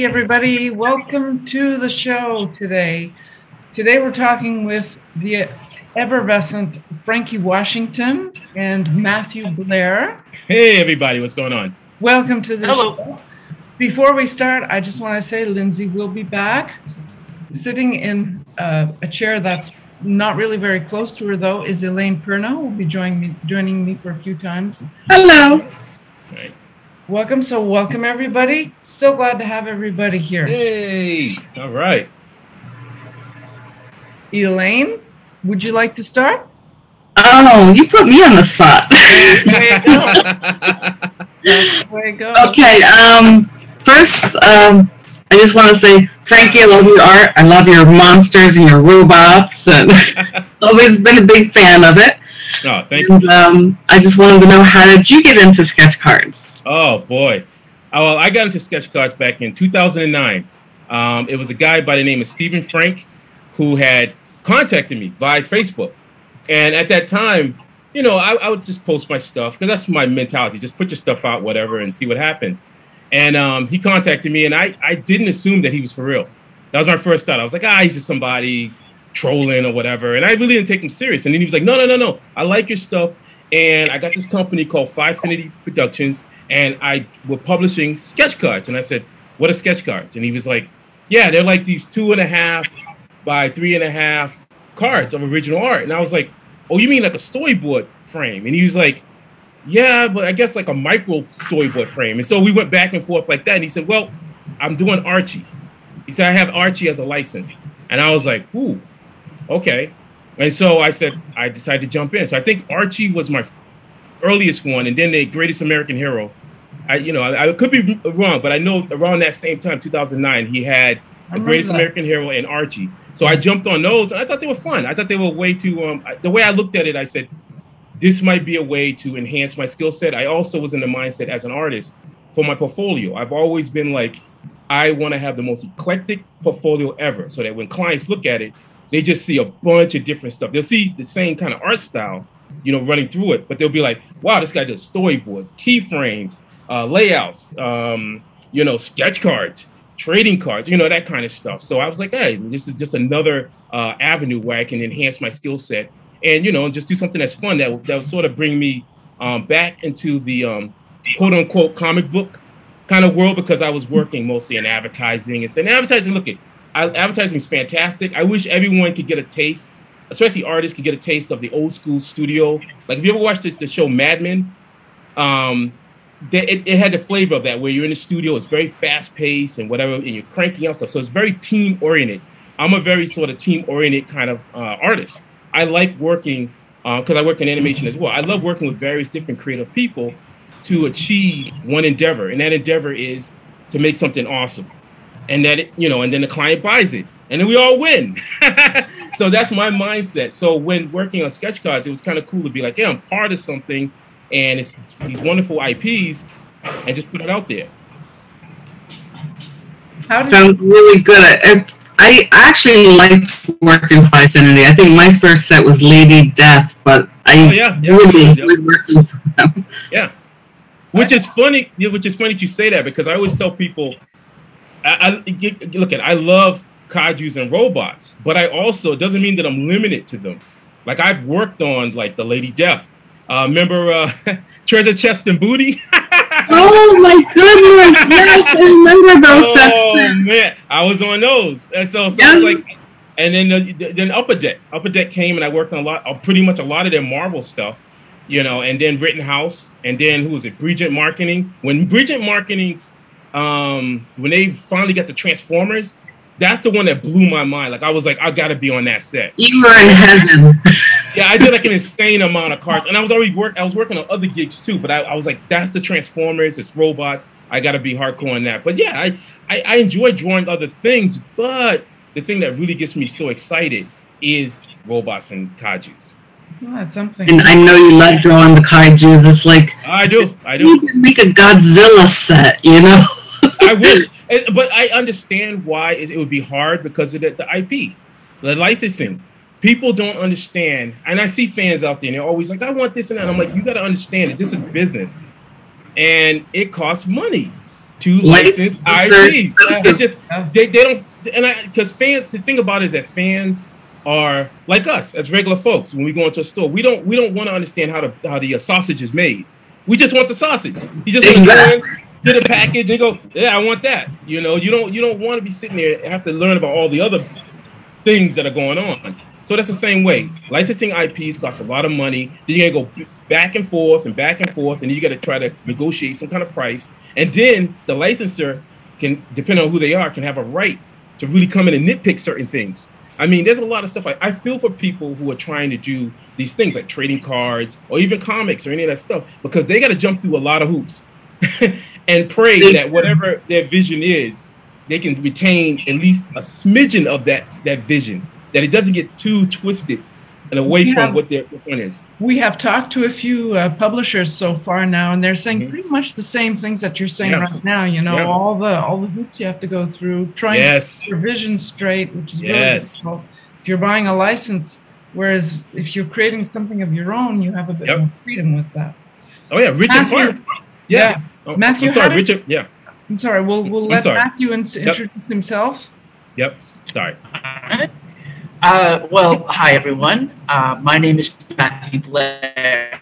everybody. Welcome to the show today. Today we're talking with the effervescent Frankie Washington and Matthew Blair. Hey, everybody. What's going on? Welcome to the show. Before we start, I just want to say Lindsey will be back. Sitting in a chair that's not really very close to her, though, is Elaine Perna, who will be joining me for a few times. Hello. Right. Welcome. So welcome, everybody. So glad to have everybody here. Hey. All right. Elaine, would you like to start? Oh, you put me on the spot. Way to go. Okay. First, I just want to say, Frankie, I love your art. I love your monsters and your robots, and always been a big fan of it. Oh, thank you. I just wanted to know, how did you get into sketch cards? Oh, boy. Well, I got into sketch cards back in 2009. It was a guy by the name of Stephen Frank who had contacted me via Facebook. And at that time, you know, I would just post my stuff because that's my mentality. Just put your stuff out, whatever, and see what happens. And he contacted me, and I didn't assume that he was for real. That was my first thought. I was like, he's just somebody trolling or whatever. And I really didn't take him serious. And then he was like, no. I like your stuff. And I got this company called Fifinity Productions, and we're publishing sketch cards. And I said, what are sketch cards? And he was like, yeah, they're like these 2.5 by 3.5 cards of original art. And I was like, oh, you mean like a storyboard frame? And he was like, yeah, but I guess like a micro storyboard frame. And so we went back and forth like that. And he said, well, I'm doing Archie. He said, I have Archie as a license. And I was like, ooh, okay. And so I said, I decided to jump in. So I think Archie was my earliest one. And then the Greatest American Hero. I could be wrong, but I know around that same time, 2009, he had The Greatest American Hero and Archie. So I jumped on those, and I thought they were fun. I thought they were a way to, the way I looked at it, I said, this might be a way to enhance my skill set. I also was in the mindset as an artist for my portfolio. I've always been like, I want to have the most eclectic portfolio ever, so that when clients look at it, they just see a bunch of different stuff. They'll see the same kind of art style, you know, running through it, but they'll be like, wow, this guy does storyboards, keyframes, layouts, sketch cards, trading cards, that kind of stuff. So I was like, hey, this is just another avenue where I can enhance my skill set and, just do something that's fun that will sort of bring me back into the quote unquote comic book kind of world, because I was working mostly in advertising. And advertising, advertising is fantastic. I wish everyone could get a taste, especially artists could get a taste of the old school studio. Like if you ever watched the show Mad Men, it had the flavor of that, where you're in the studio, it's very fast paced and whatever, and you're cranking out stuff. So it's very team oriented. I'm a very sort of team oriented kind of artist. I like working, because I work in animation as well. I love working with various different creative people to achieve one endeavor. And that endeavor is to make something awesome. And that, and then the client buys it. And then we all win. So that's my mindset. So when working on sketch cards, it was kind of cool to be like, yeah, I'm part of something. And it's these wonderful IPs, and just put it out there. Sounds really good. I actually like working for Fifinity. I think my first set was Lady Death, but I really enjoyed working for them. Yeah, which is funny. Which is funny that you say that, because I always tell people, I love kaijus and robots, but I also, it doesn't mean that I'm limited to them. Like I've worked on like the Lady Death. Remember Treasure Chest and Booty? Oh my goodness! Yes, I remember those sets. Oh man, I was on those, and so it's like, and then Upper Deck came, and I worked on pretty much a lot of their Marvel stuff, and then Rittenhouse, and then who was it? Bridget Marketing. When Bridget Marketing, when they finally got the Transformers. That's the one that blew my mind. Like I was like, I gotta be on that set. You were in heaven. Yeah, I did like an insane amount of cards, and I was working on other gigs too. But I was like, that's the Transformers. It's robots. I gotta be hardcore on that. But yeah, I enjoy drawing other things. But the thing that really gets me so excited is robots and kaijus. Isn't that something? And I know you love drawing the kaijus. It's like I do. You can make a Godzilla set, I wish. But I understand why it would be hard, because of the IP, the licensing. People don't understand. And I see fans out there, and they're always like, I want this and that. I'm like, you got to understand that this is business. And it costs money. to license IPs. They don't, and because fans, the thing about it is that fans are like us as regular folks. When we go into a store, we don't want to understand how the sausage is made. We just want the sausage. You just want to go in, get a package, and go, yeah, I want that. You know, you don't want to be sitting there and have to learn about all the other things that are going on. So that's the same way. Licensing IPs costs a lot of money. Then you gotta go back and forth, and then you gotta try to negotiate some kind of price. And then the licensor can, depending on who they are, can have a right to really come in and nitpick certain things. I mean, there's a lot of stuff. I feel for people who are trying to do these things like trading cards or even comics or any of that stuff, because they got to jump through a lot of hoops and pray that whatever their vision is, they can retain at least a smidgen of that vision, that it doesn't get too twisted and away from what their point is. We have talked to a few publishers so far now, and they're saying pretty much the same things that you're saying right now. You know, all the hoops you have to go through, trying to get your vision straight, which is really difficult if you're buying a license. Whereas if you're creating something of your own, you have a bit more freedom with that. Oh yeah, Richard Clark. Oh, Matthew. I'm sorry, Richard. Yeah. I'm sorry. We'll let Matthew introduce himself. Yep. Sorry. Well, hi everyone. My name is Matthew Blair.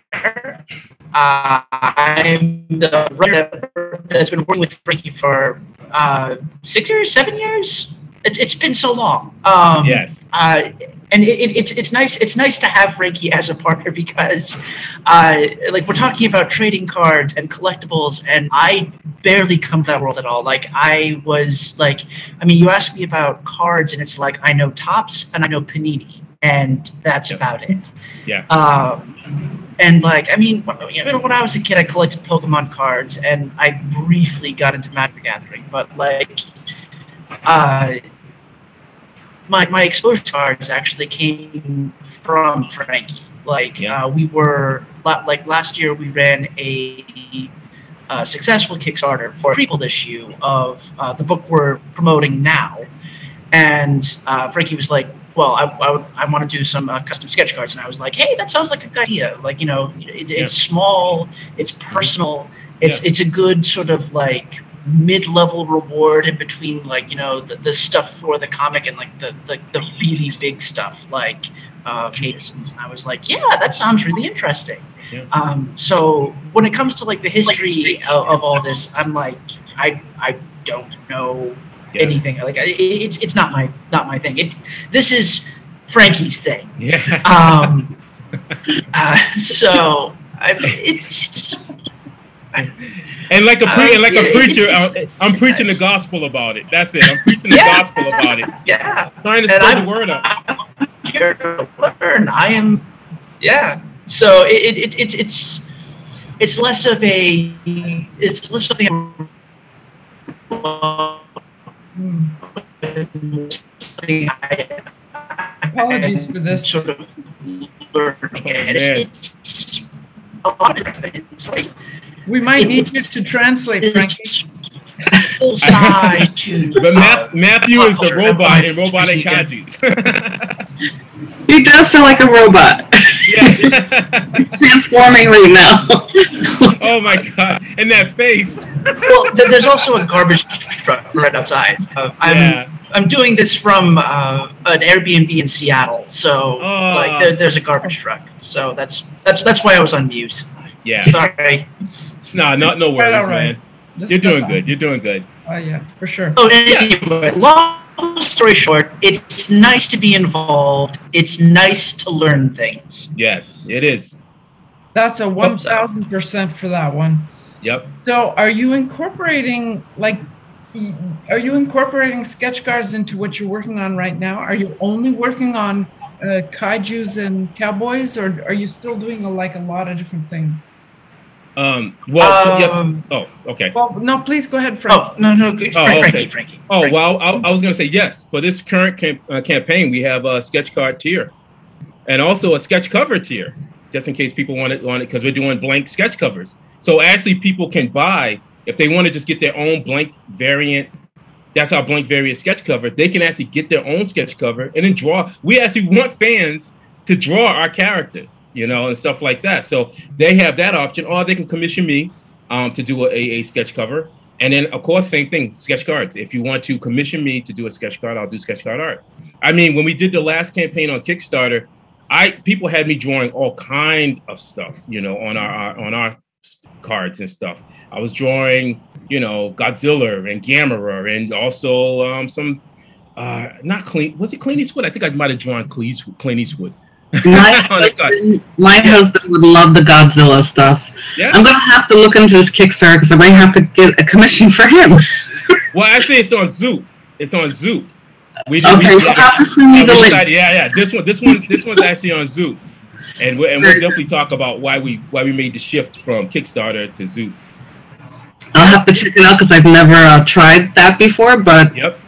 I'm the writer that's been working with Frankie for 6 years, 7 years. It's been so long. Yes. And it's nice. It's nice to have Frankie as a partner because, like, we're talking about trading cards and collectibles, and I barely come from that world at all. Like, I mean, you ask me about cards, and it's like I know Topps and I know Panini, and that's about it. Yeah. And like, I mean, when I was a kid, I collected Pokemon cards, and I briefly got into Magic the Gathering, but like, my exposure to cards actually came from Frankie. Like, we were, like, last year we ran a successful Kickstarter for a prequel issue of the book we're promoting now. And Frankie was like, well, I want to do some custom sketch cards. And I was like, hey, that sounds like a good idea. Like, you know, it's small, it's personal, it's a good sort of like mid-level reward in between, like, you know, the stuff for the comic and like the really big stuff like Cadence. And I was like, yeah, that sounds really interesting. So when it comes to like the history of all this, I'm like, I don't know anything. Like, it's not my thing. This is Frankie's thing. So it's. And like a preacher, I'm preaching the gospel about it. That's it. I'm preaching the gospel about it. Yeah. Trying to spread the word up. I'm here to learn. I am. Yeah. So it's less of a. It's less of a. Apologies for this. Sort of learning. It's a lot of it. It's like. We might need you to translate, Frankie. Full size to. But Matthew is the robot in Robotic Kajus. He does sound like a robot. He's transforming right now. Oh my God! And that face. Well, there's also a garbage truck right outside. I'm doing this from an Airbnb in Seattle, so like there's a garbage truck. So that's why I was on mute. Yeah. Sorry. No worries, man. You're doing good. You're doing good. Oh yeah, for sure. Oh, anyway, long story short, it's nice to be involved. It's nice to learn things. Yes, it is. That's a 1000% for that one. Yep. So, are you incorporating sketch cards into what you're working on right now? Are you only working on kaijus and cowboys, or are you still doing a lot of different things? Yes. Oh, okay. Well, no, please go ahead, Frank. Oh, no, good. Frankie. Oh, well, I was going to say yes. For this current campaign, we have a sketch card tier and also a sketch cover tier, just in case people want it, because we're doing blank sketch covers. So actually, people can buy, if they want to just get their own blank variant. That's our blank variant sketch cover. They can actually get their own sketch cover and then draw. We actually want fans to draw our character, you know, and stuff like that. So they have that option, or they can commission me to do a sketch cover. And then, of course, same thing, sketch cards. If you want to commission me to do a sketch card, I'll do sketch card art. I mean, when we did the last campaign on Kickstarter, people had me drawing all kind of stuff, you know, on our cards and stuff. I was drawing, you know, Godzilla and Gamera, and also some, not Clint, was it Clint Eastwood? I think I might have drawn Clint Eastwood. My husband would love the Godzilla stuff. Yeah. I'm gonna have to look into this Kickstarter because I might have to get a commission for him. Well, actually, it's on Zoop. It's on Zoop. You'll have to send me the link. Yeah. This one's actually on Zoop, and we'll definitely talk about why we made the shift from Kickstarter to Zoop. I'll have to check it out because I've never tried that before, but yep.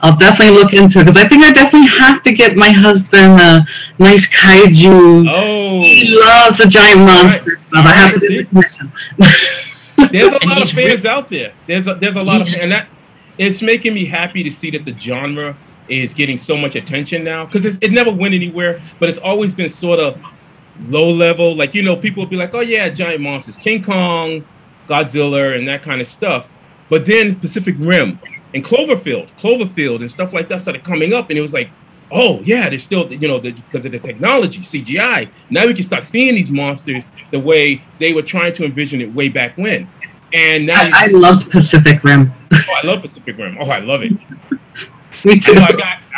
I'll definitely look into it because I think I definitely have to get my husband a nice kaiju. Oh, he loves the giant monster stuff. I have to do the commission. There's a lot of fans out there. There's a lot of, and that it's making me happy to see that the genre is getting so much attention now because it never went anywhere, but it's always been sort of low level. Like, you know, people will be like, oh yeah, giant monsters, King Kong, Godzilla, and that kind of stuff. But then Pacific Rim and Cloverfield and stuff like that started coming up, and it was like, oh yeah, there's still, you know, because of the technology, CGI. Now we can start seeing these monsters the way they were trying to envision it way back when. And now I love Pacific Rim. Oh, I love Pacific Rim. Oh, I love it. Me too. I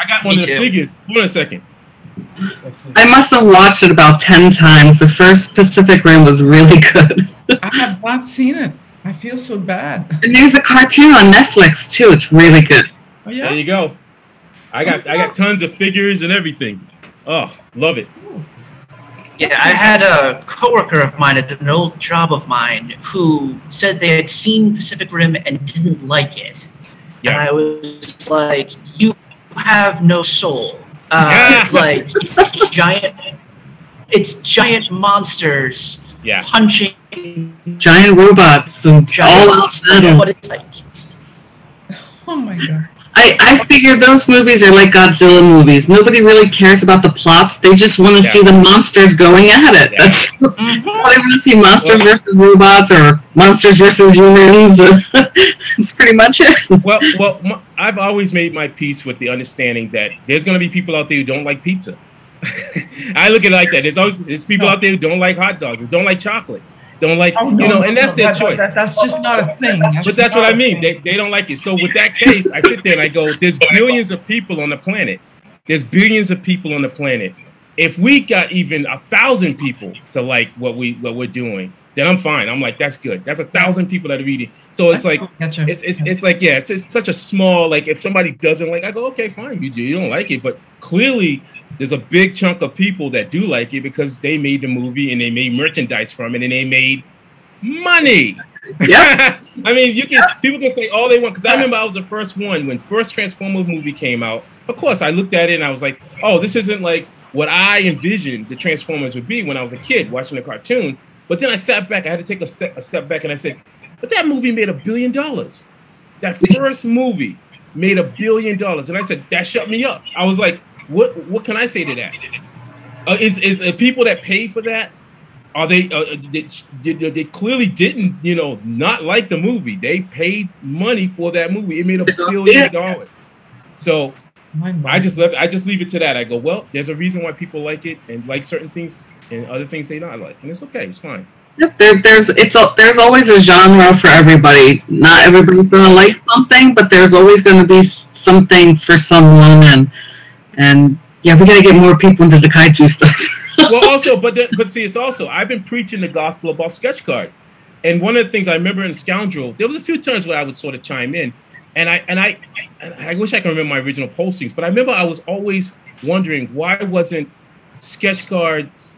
got one of the figures. Hold on a second. I must have watched it about 10 times. The first Pacific Rim was really good. I have not seen it. I feel so bad. And there's a cartoon on Netflix too. It's really good. Oh yeah. There you go. I got tons of figures and everything. Oh, love it. Yeah, I had a coworker of mine at an old job of mine who said they had seen Pacific Rim and didn't like it. Yeah. And I was like, you have no soul. Like it's giant monsters punching giant robots and all outside. What it's like. Oh my god. I figure those movies are like Godzilla movies. Nobody really cares about the plots. They just want to see the monsters going at it. Yeah. That's they want to see monsters versus robots or monsters versus humans. That's pretty much it. Well, I've always made my peace with the understanding that there's going to be people out there who don't like pizza. I look at it like that. There's people out there who don't like hot dogs, who don't like chocolate. Don't like, and that's their choice. That's just not a thing. But that's what I mean. They don't like it. So with that case, I sit there and I go, there's billions of people on the planet. There's billions of people on the planet. If we got even 1,000 people to like what we're doing, then I'm fine. I'm like, that's good. That's 1,000 people that are reading. So it's like, it's like, yeah, it's just such a small, like if somebody doesn't like, I go, okay, fine, you don't like it. But clearly there's a big chunk of people that do like it because they made the movie and they made merchandise from it and they made money. Yeah. I mean, people can say all they want, because I remember I was the first one when first Transformers movie came out. Of course, I looked at it and I was like, oh, this isn't like what I envisioned the Transformers would be when I was a kid watching the cartoon. But then I sat back, I had to take a step back and I said, but that movie made $1 billion. That first movie made $1 billion. And I said, that shut me up. I was like, what can I say to that? Is people that pay for that, are they clearly didn't, not like the movie. They paid money for that movie. It made $1 billion. So I just leave it to that. I go, well, there's a reason why people like it and like certain things and other things they don't like, and it's okay. It's fine. Yep, there's always a genre for everybody. Not everybody's gonna like something, but there's always going to be something for someone. And yeah, we gotta get more people into the kaiju stuff. Well, also, but see, it's also I've been preaching the gospel about sketch cards, and one of the things I remember in Scoundrel, there was a few times where I would sort of chime in, and I wish I can remember my original postings, but I remember I was always wondering why wasn't sketch cards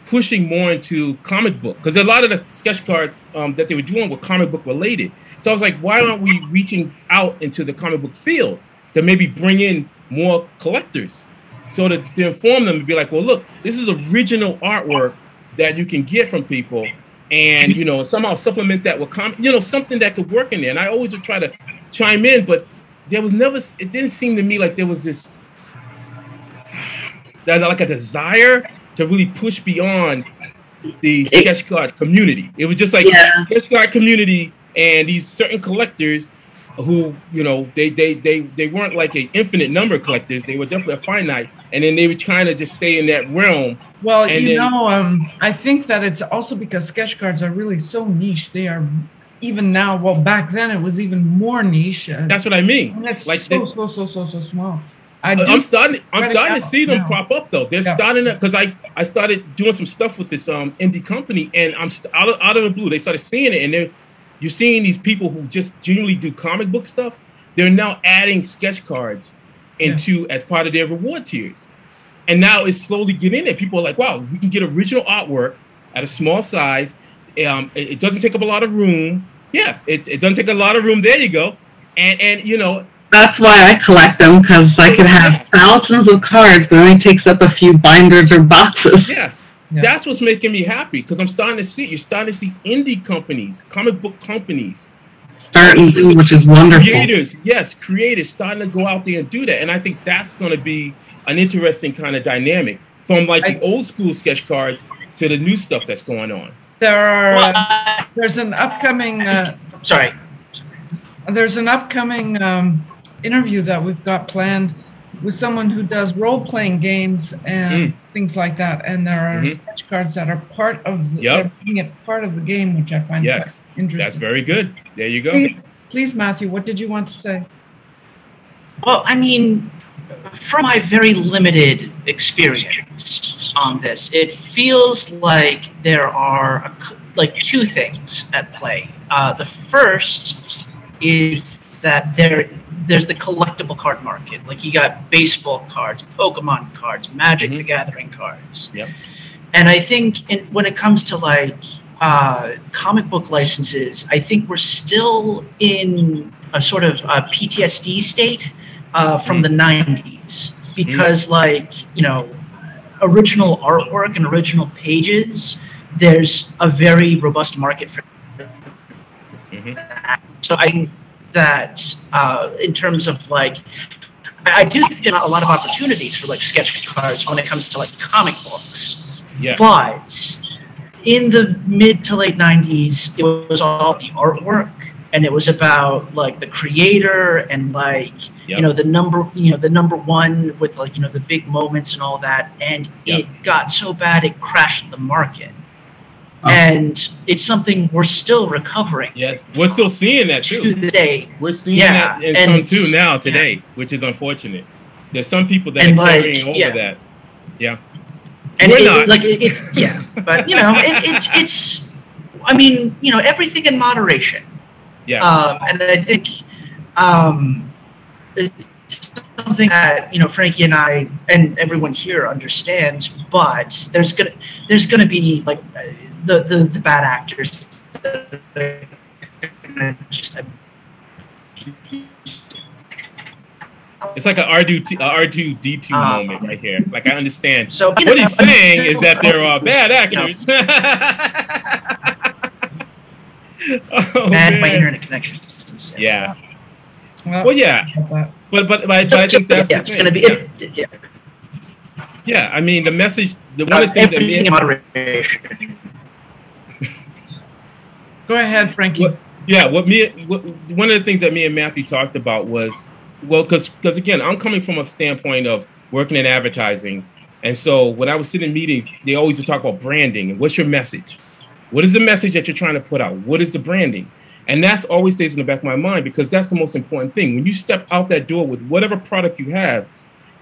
pushing more into comic book, because a lot of the sketch cards that they were doing were comic book related. So I was like, why aren't we reaching out into the comic book field to maybe bring in more collectors, so to inform them and be like, well, look, this is original artwork that you can get from people, and somehow supplement that with something that could work in there. And I always would try to chime in, but there was never, it didn't seem to me like there was this like a desire to really push beyond the sketch card community. It was just like sketch card community, and these certain collectors who, you know, they weren't like an infinite number of collectors. They were definitely a finite, and then they were trying to just stay in that realm. Well, and you know, I think that it's also because sketch cards are really so niche. They are, even now, well, back then it was even more niche. That's what I mean. And it's like so small. I'm starting to see them now. pop up though. They're starting to, because I started doing some stuff with this indie company, and I'm out of the blue. They started seeing it, and you're seeing these people who just genuinely do comic book stuff. They're now adding sketch cards into as part of their reward tiers, and now it's slowly getting there. People are like, wow, we can get original artwork at a small size. It doesn't take up a lot of room. Yeah, it doesn't take a lot of room. There you go, and you know. That's why I collect them, because I could have thousands of cards, but it only takes up a few binders or boxes. Yeah. That's what's making me happy, because I'm starting to see it. You're starting to see indie companies, comic book companies, starting to do, which is wonderful. Creators starting to go out there and do that, and I think that's going to be an interesting kind of dynamic from like the old school sketch cards to the new stuff that's going on. There's an upcoming. There's an upcoming interview that we've got planned with someone who does role-playing games and things like that, and there are sketch cards that are part of the, making it part of the game, which I find quite interesting. That's very good. There you go. Please, Matthew, what did you want to say? Well, I mean, from my very limited experience on this, it feels like there are like two things at play. The first is that there's the collectible card market. Like, you got baseball cards, Pokemon cards, Magic the Gathering cards. Yep. And I think when it comes to like comic book licenses, I think we're still in a sort of PTSD state from the 90s, because like, you know, original artwork and original pages, there's a very robust market for that. So I think that in terms of like, I do think there are a lot of opportunities for like sketch cards when it comes to like comic books. Yeah. But in the mid to late 90s, it was all the artwork, and it was about like the creator and like you know the number one with like, you know, the big moments and all that, and it got so bad it crashed the market. And it's something we're still recovering. Yeah, we're still seeing that too. To this day. We're seeing that in some too now today, which is unfortunate. There's some people that are carrying over that. Yeah. And we're not. But you know, it's. I mean, you know, everything in moderation. Yeah. And I think it's something that, you know, Frankie and I and everyone here understands. But there's gonna be like the bad actors that are just. It's like an R2D2 moment right here. Like, I understand. So what he's saying is that there are bad actors. And my internet connection. Yeah. Well, yeah. But I think that's it's going to be. Yeah, I mean, the message. One of the things that me and go ahead, Frankie. One of the things that me and Matthew talked about was, well, because again, I'm coming from a standpoint of working in advertising, and so when I was sitting in meetings, they always would talk about branding and what's your message, what is the message that you're trying to put out, what is the branding, and that's always stays in the back of my mind, because that's the most important thing. When you step out that door with whatever product you have,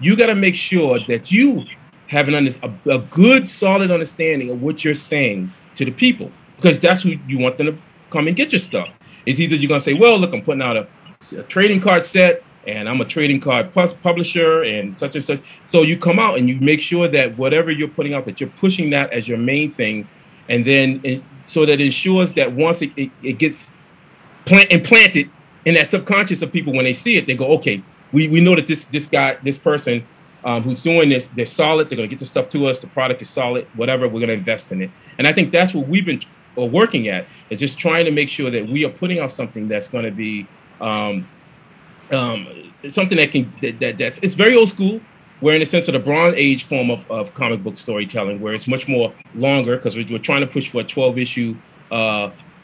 you got to make sure that you have a good, solid understanding of what you're saying to the people, because that's who you want them to come and get your stuff. It's either you're gonna say, well, look, I'm putting out a trading card set, and I'm a trading card plus publisher and such. So you come out and you make sure that whatever you're putting out, that you're pushing that as your main thing. And then so that ensures that once it gets implanted in that subconscious of people, when they see it, they go, okay, we know that this person who's doing this, they're solid. They're going to get the stuff to us. The product is solid, whatever, we're going to invest in it. And I think that's what we've been working at, is just trying to make sure that we are putting out something that's going to be something that's it's very old school. We're in the sense of the Bronze Age form of comic book storytelling, where it's much more longer, because we're trying to push for a 12-issue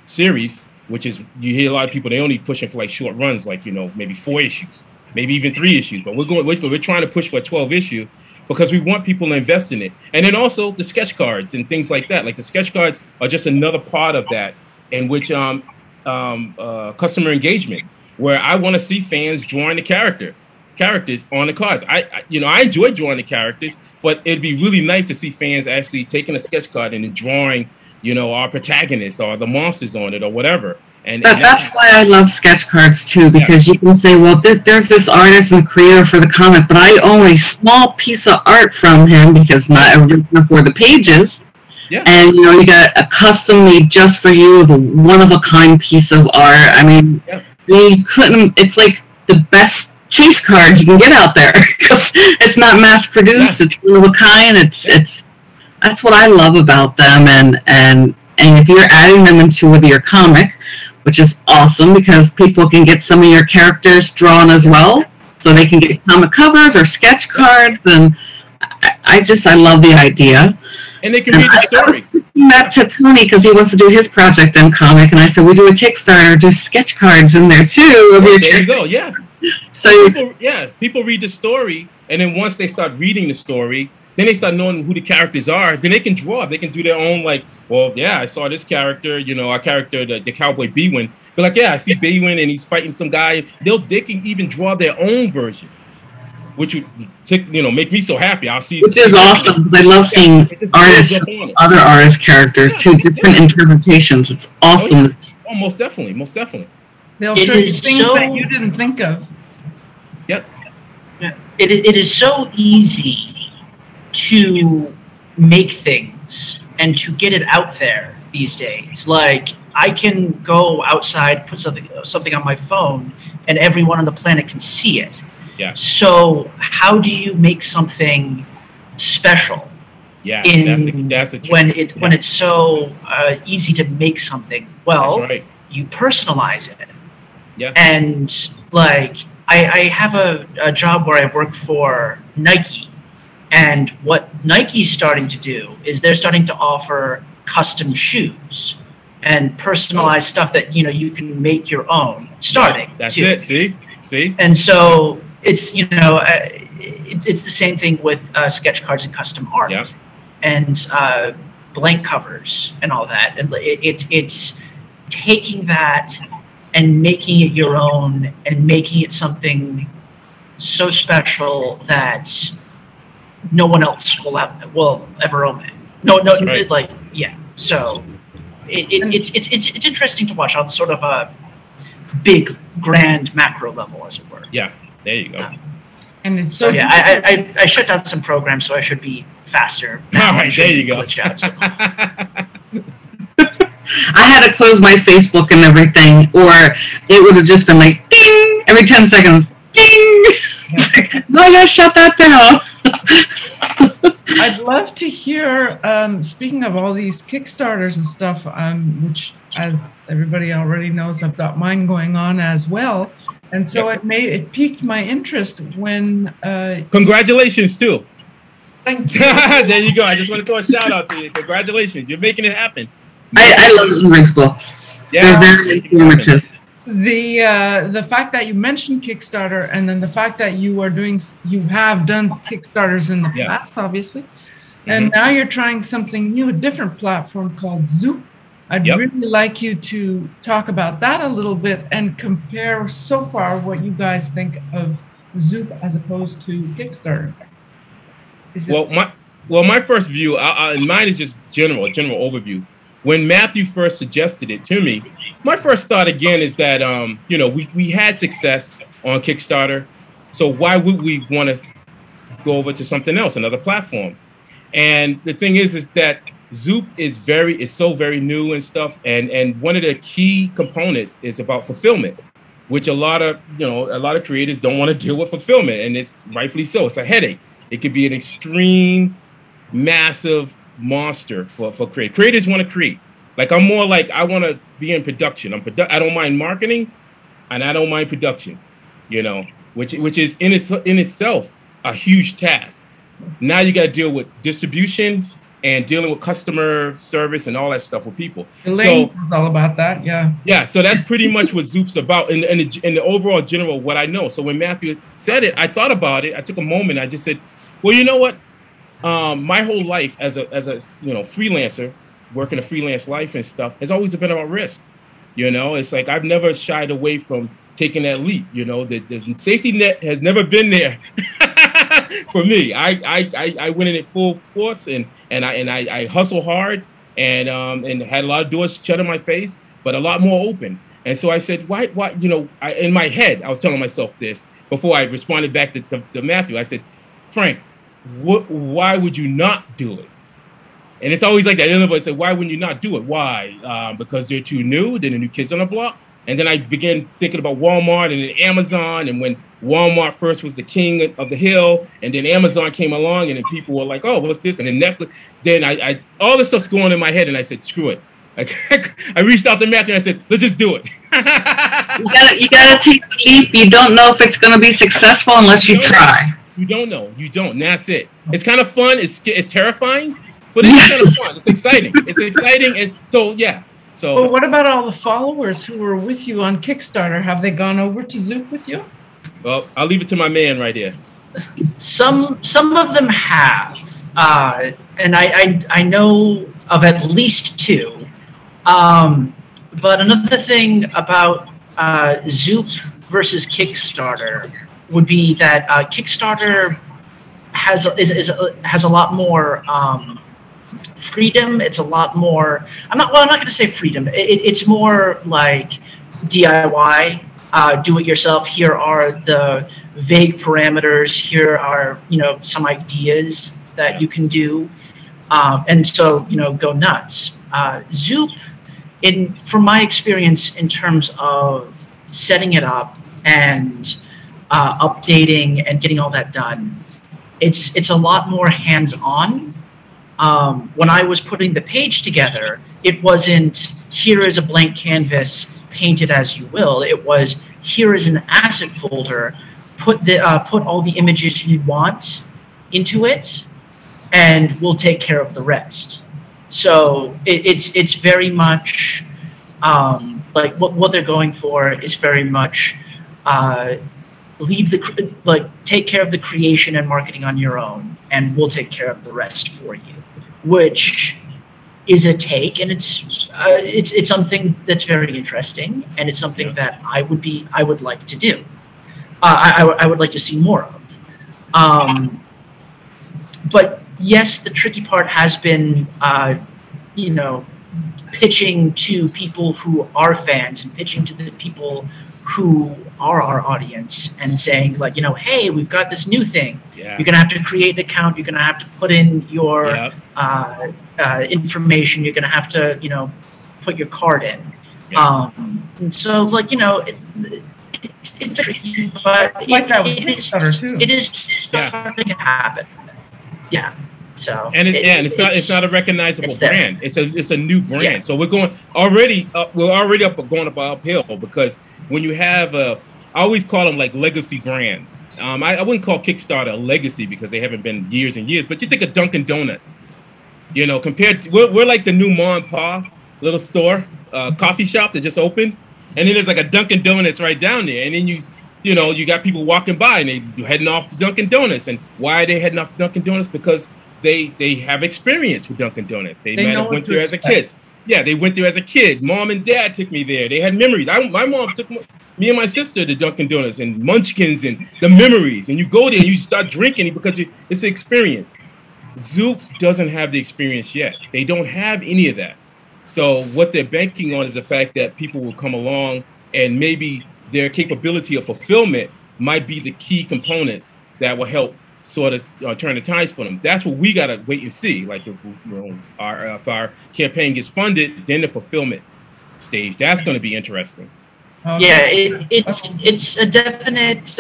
series which is, you hear a lot of people, they only pushing for like short runs, like, you know, maybe 4 issues, maybe even 3 issues. But we're trying to push for a 12 issue because we want people to invest in it. And then also the sketch cards and things like that. Like the sketch cards are just another part of that, in which customer engagement, where I want to see fans drawing the characters on the cards. I enjoy drawing the characters, but it'd be really nice to see fans actually taking a sketch card and then drawing, you know, our protagonists or the monsters on it or whatever. And that's why I love sketch cards too, because you can say, well, there's this artist and creator for the comic, but I own a small piece of art from him because not everybody can afford the pages. Yeah. And, you know, you got a custom made just for you of a one-of-a-kind piece of art. I mean, you couldn't, it's like the best chase card you can get out there because it's not mass-produced, it's one-of-a-kind, that's what I love about them. And if you're adding them into your comic, which is awesome because people can get some of your characters drawn as well, so they can get comic covers or sketch cards, and I love the idea. And they can read the story. I was speaking that to Tony because he wants to do his project in comic, and I said, we do a Kickstarter, just sketch cards in there too. There you go, yeah. So people read the story, and then once they start reading the story, then they start knowing who the characters are. Then they can draw. They can do their own, like, well, yeah, I saw this character, you know, our character, the cowboy Bewin. They're like, yeah, I see Bewin and he's fighting some guy. They can even draw their own version, which would, you know, make me so happy. I'll see. Which is awesome because I love seeing artists, other artist characters too, different interpretations. It's awesome. Oh, most definitely, most definitely. They'll show you things that you didn't think of. Yep. Yeah. It is so easy to make things and to get it out there these days. Like, I can go outside, put something on my phone, and everyone on the planet can see it. Yeah. So how do you make something special? Yeah. That's the truth. When it's so easy to make something. Well, that's right. You personalize it. Yeah. And like, I have a job where I work for Nike. And what Nike's starting to do is they're starting to offer custom shoes and personalized stuff that, you know, you can make your own starting. Yeah, that's it. See? And so it's, you know, it's the same thing with sketch cards and custom art and blank covers and all that. And it's taking that and making it your own and making it something so special that no one else will ever own it. No, right. Like, yeah. So it's interesting to watch on sort of a big, grand, macro level, as it were. Yeah, there you go. And it's so yeah, I shut down some programs, so I should be faster. All right, there you go. Out, so. I had to close my Facebook and everything, or it would have just been like ding every 10 seconds. Ding. No, I gotta shut that down. I'd love to hear, speaking of all these Kickstarters and stuff, which, as everybody already knows, I've got mine going on as well. And so it piqued my interest when... Congratulations, too. Thank you. There you go. I just want to throw a shout out to you. Congratulations. You're making it happen. I love Ulrich's books. Yeah. They're very informative. The fact that you mentioned Kickstarter, and then the fact that you have done Kickstarters in the past, obviously, and now you're trying something new, a different platform called Zoop. I'd really like you to talk about that a little bit and compare so far what you guys think of Zoop as opposed to Kickstarter. My first view, and mine is just a general overview. When Matthew first suggested it to me, my first thought again is that you know, we had success on Kickstarter, so why would we want to go over to something else, another platform? And the thing is that Zoop is so very new and stuff, and one of the key components is about fulfillment, which a lot of creators don't want to deal with fulfillment, and it's rightfully so. It's a headache. It could be an extreme, massive monster for creators. Creators want to create. Like, I'm more like, I want to be in production. I don't mind marketing, and I don't mind production, you know, which is in itself a huge task. Now you got to deal with distribution, and dealing with customer service and all that stuff with people. Elaine was all about that, yeah. Yeah, so that's pretty much what Zoop's about in the overall general what I know. So when Matthew said it, I thought about it. I took a moment. I just said, well, you know what? My whole life as a freelancer, working a freelance life and stuff, has always been about risk. It's like I've never shied away from taking that leap. The safety net has never been there for me. I went in it full force and I hustle hard and had a lot of doors shut in my face, but a lot more open. And so I said, why? In my head, I was telling myself this before I responded back to Matthew. I said, Frank, why would you not do it? And it's always like that. Everybody say, why wouldn't you not do it? Why? Because they're too new. They're the new kids on the block. And then I began thinking about Walmart and then Amazon. And when Walmart first was the king of the hill, and then Amazon came along, and then people were like, oh, what's this? And then Netflix. Then I all this stuff's going in my head, and I said, screw it. I reached out to Matthew and I said, let's just do it. You gotta take the leap. You don't know if it's gonna be successful unless you try. You don't know. You don't. And that's it. It's kind of fun. It's terrifying, but it's kind of fun. It's exciting. It's exciting. And so, yeah. So. Well, what about all the followers who were with you on Kickstarter? Have they gone over to Zoop with you? Well, I'll leave it to my man right here. Some of them have, and I know of at least two. But another thing about Zoop versus Kickstarter would be that Kickstarter has a lot more freedom. It's a lot more. I'm not going to say freedom. It's more like DIY, do it yourself. Here are the vague parameters. Here are some ideas that you can do, and so go nuts. Zoop, from my experience in terms of setting it up and updating and getting all that done, it's a lot more hands-on. When I was putting the page together, it wasn't here is a blank canvas, paint it as you will. It was here is an asset folder, put all the images you want into it, and we'll take care of the rest. So it's very much like what they're going for is very much take care of the creation and marketing on your own, and we'll take care of the rest for you, which is a take, and it's something that's very interesting, and it's something that I would like to do. I would like to see more of. But yes, the tricky part has been, pitching to people who are fans and pitching to the people who are our audience and saying like, hey, we've got this new thing. Yeah. You're going to have to create an account. You're going to have to put in your information. You're going to have to, put your card in. Yeah. And so it's tricky, but it is starting to happen. Yeah. So it's not a recognizable brand. It's a new brand. Yeah. So we're going already going up uphill, because when you have I always call them like legacy brands. I wouldn't call Kickstarter a legacy because they haven't been years and years. But you think of Dunkin' Donuts, compared to, we're like the new mom and pa little store, coffee shop that just opened, and then there's like a Dunkin' Donuts right down there, and then you got people walking by and they're heading off to Dunkin' Donuts. And why are they heading off to Dunkin' Donuts? Because they have experience with Dunkin' Donuts. They might have went there as a kid. Yeah, they went there as a kid. Mom and dad took me there. They had memories. My mom took me and my sister to Dunkin' Donuts and Munchkins and the memories. And you go there and you start drinking because it's an experience. Zoop doesn't have the experience yet. They don't have any of that. So what they're banking on is the fact that people will come along, and maybe their capability of fulfillment might be the key component that will help sort of turn the tides for them. That's what we gotta wait and see. Like if our campaign gets funded, then the fulfillment stage, that's going to be interesting. Yeah, it's a definite.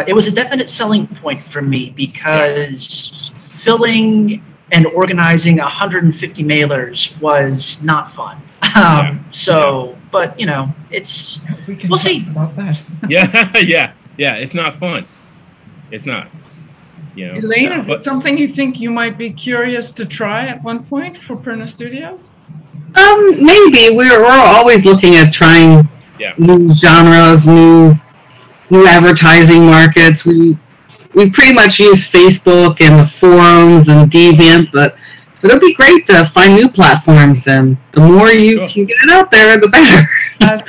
It was a definite selling point for me, because filling and organizing 150 mailers was not fun. But it's we'll see. About that. yeah, it's not fun. It's not. You know, Elaine, is it something you think you might be curious to try at one point for Perna Studios? Maybe we're always looking at trying new genres, new advertising markets. We pretty much use Facebook and the forums and Deviant, but it'll be great to find new platforms, and the more you can get it out there, the better. Has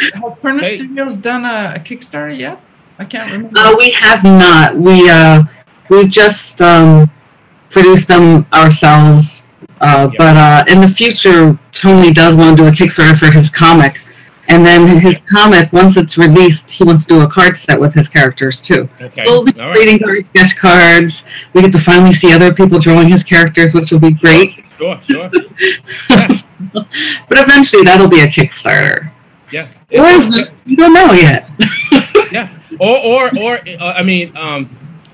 Perna Studios done a Kickstarter yet? I can't remember. We have not. We've just produced them ourselves. But in the future, Tony does want to do a Kickstarter for his comic. And then his comic, once it's released, he wants to do a card set with his characters, too. Okay. So we'll be creating sketch cards. We get to finally see other people drawing his characters, which will be great. Sure. Yeah. But eventually, that'll be a Kickstarter. Yeah. You don't know yet. Yeah. Or I mean,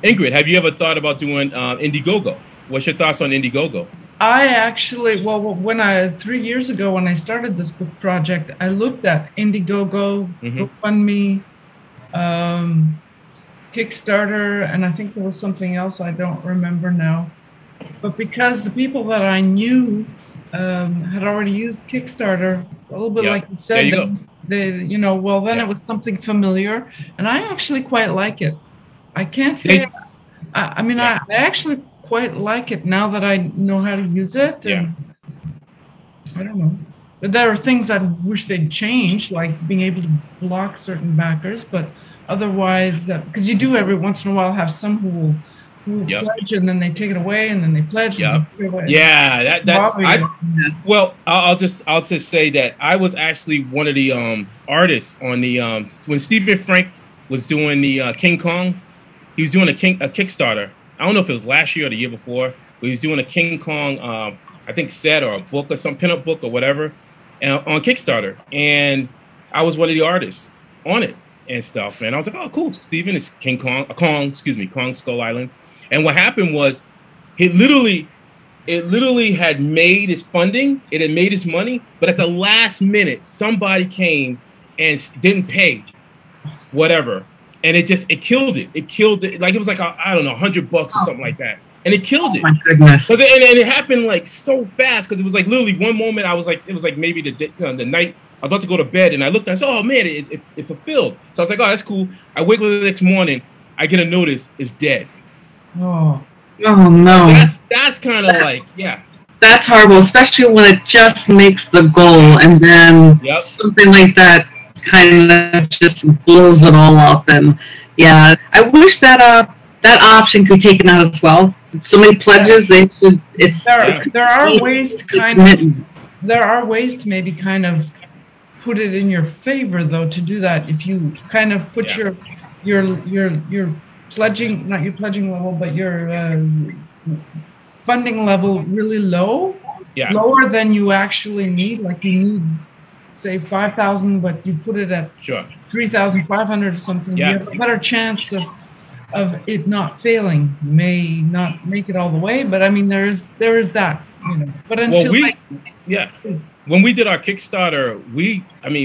Ingrid, have you ever thought about doing Indiegogo? What's your thoughts on Indiegogo? I actually, when 3 years ago, when I started this book project, I looked at Indiegogo, GoFundMe, Kickstarter, and I think there was something else I don't remember now. But because the people that I knew had already used Kickstarter, a little bit like you said, it was something familiar, and I actually quite like it. I can't say, I actually quite like it now that I know how to use it. And I don't know. But there are things I wish they'd change, like being able to block certain backers. But otherwise, because you do every once in a while have some who pledge and then they take it away and then they pledge. And they take it away. Yeah, I'll just say that I was actually one of the artists on the when Stephen Frank was doing the King Kong. He was doing a Kickstarter. I don't know if it was last year or the year before, but he was doing a King Kong, I think set or a book or some pinup book or whatever, on Kickstarter. And I was one of the artists on it and stuff. And I was like, oh, cool. Steven is Kong Skull Island. And what happened was it literally had made its funding. It had made its money. But at the last minute, somebody came and didn't pay whatever. And it killed it. It killed it. Like it was like, I don't know, $100 or something like that. And it killed it. Oh my goodness. And it happened like so fast because it was like literally one moment I was like, it was like maybe the night I was about to go to bed and I looked and I said, oh man, it fulfilled. So I was like, oh, that's cool. I wake up the next morning, I get a notice, it's dead. Oh no. That's kind of like, yeah. That's horrible, especially when it just makes the goal and then something like that kind of just blows it all up. And yeah, I wish that that option could be taken out as well. If somebody pledges, they should. There are ways to maybe kind of put it in your favor, though, to do that. If you kind of put your pledging, not your pledging level, but your funding level really low, lower than you actually need. Like you need, say, 5,000, but you put it at 3,500 or something. You have a better chance of it not failing. You may not make it all the way, but I mean, there is that, you know. But until when we did our Kickstarter,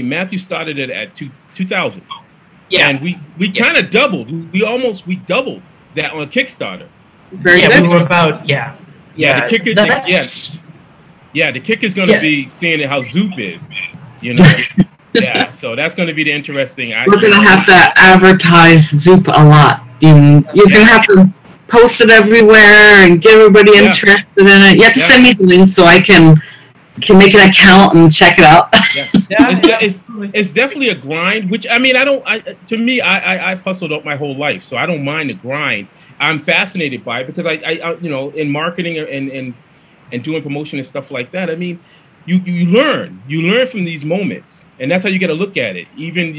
Matthew started it at 2,000. Yeah, and we kind of doubled. We doubled that on Kickstarter. We were about the kicker. The kick is going to be seeing how Zoop is. You know, so that's going to be the interesting. We're going to have to advertise Zoop a lot. You're going to have to post it everywhere and get everybody interested in it. You have to send me the link so I can make an account and check it out. It's definitely a grind. Which I've hustled up my whole life, so I don't mind the grind. I'm fascinated by it because I in marketing and doing promotion and stuff like that. I mean, you learn from these moments, and that's how you got to look at it. Even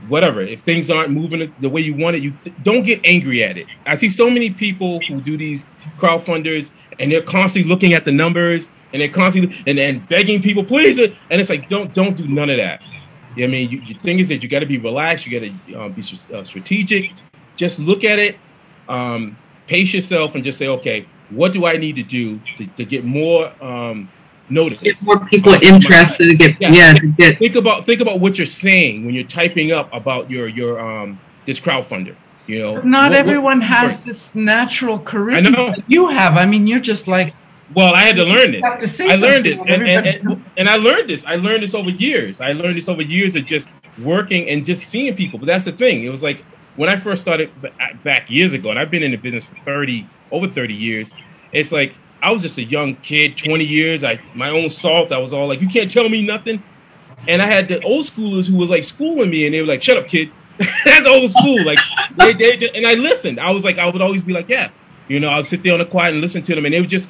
whatever, if things aren't moving the way you want it, you don't get angry at it. I see so many people who do these crowdfunders, and they're constantly looking at the numbers, and they're constantly and begging people, please, and it's like don't do none of that. I mean, the thing is that you got to be relaxed, you got to be strategic. Just look at it, pace yourself, and just say, okay, what do I need to do to get more notice? Get more people interested. Think about what you're saying when you're typing up about your this crowdfunder. You know, not everyone has this natural charisma I know. that you have. I mean, you're just like. Well, I had to learn this. I learned this, and I learned this. I learned this over years. I learned this over years of just working and just seeing people. But that's the thing. It was like when I first started back years ago, and I've been in the business for over 30 years. It's like I was just a young kid, 20 years. My own salt. I was all like, you can't tell me nothing. And I had the old schoolers who was like schooling me, and they were like, shut up, kid. That's old school. Like and I listened. I was like, I would always be like, yeah. You know, I'll sit there on the quiet and listen to them, and it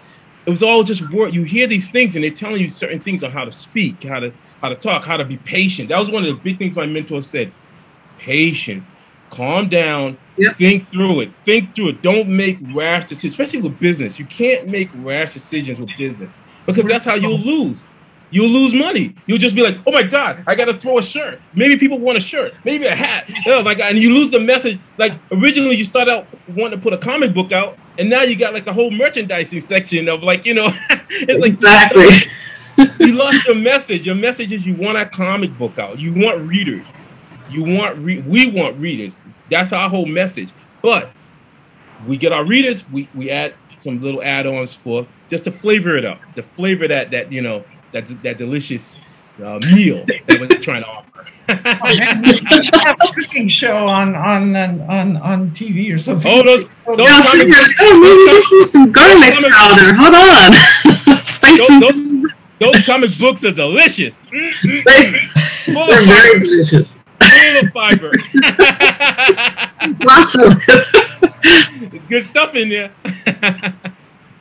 was all just word. You hear these things, and they're telling you certain things on how to speak, how to talk, how to be patient. That was one of the big things my mentor said. Patience. Calm down. Yep. Think through it. Don't make rash decisions, especially with business. You can't make rash decisions with business because that's how you'll lose. You'll lose money. You'll just be like, oh my God, I got to throw a shirt. Maybe people want a shirt, maybe a hat. Oh my God. And you lose the message. Like originally you start out wanting to put a comic book out, and now you got like a whole merchandising section of like, you know, it's like exactly. You lost your message. Your message is you want a comic book out. You want readers. We want readers. That's our whole message. But we get our readers. We add some little add-ons for just to flavor it up, to flavor that you know. That delicious meal that we're trying to offer. You should have a cooking show on TV or something. Oh, those some garlic powder. Hold on. Those comic books are delicious. They're very delicious. Full of fiber. Lots of it. Good stuff in there.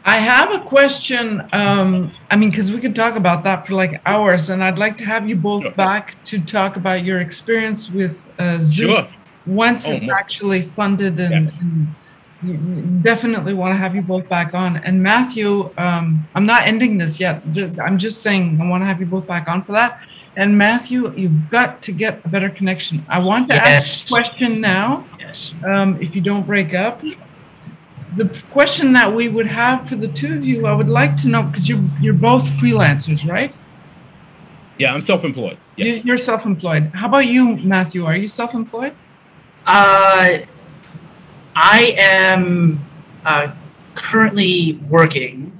I have a question. I mean, because we could talk about that for like hours, and I'd like to have you both back to talk about your experience with Zoom once it's actually funded, and definitely want to have you both back on. And Matthew, I'm not ending this yet. I'm just saying I want to have you both back on for that. And Matthew, you've got to get a better connection. I want to ask a question now. Yes. If you don't break up. The question that we would have for the two of you, I would like to know, because you're both freelancers, right? Yeah, I'm self-employed. Yes. You're self-employed. How about you, Matthew? Are you self-employed? I am currently working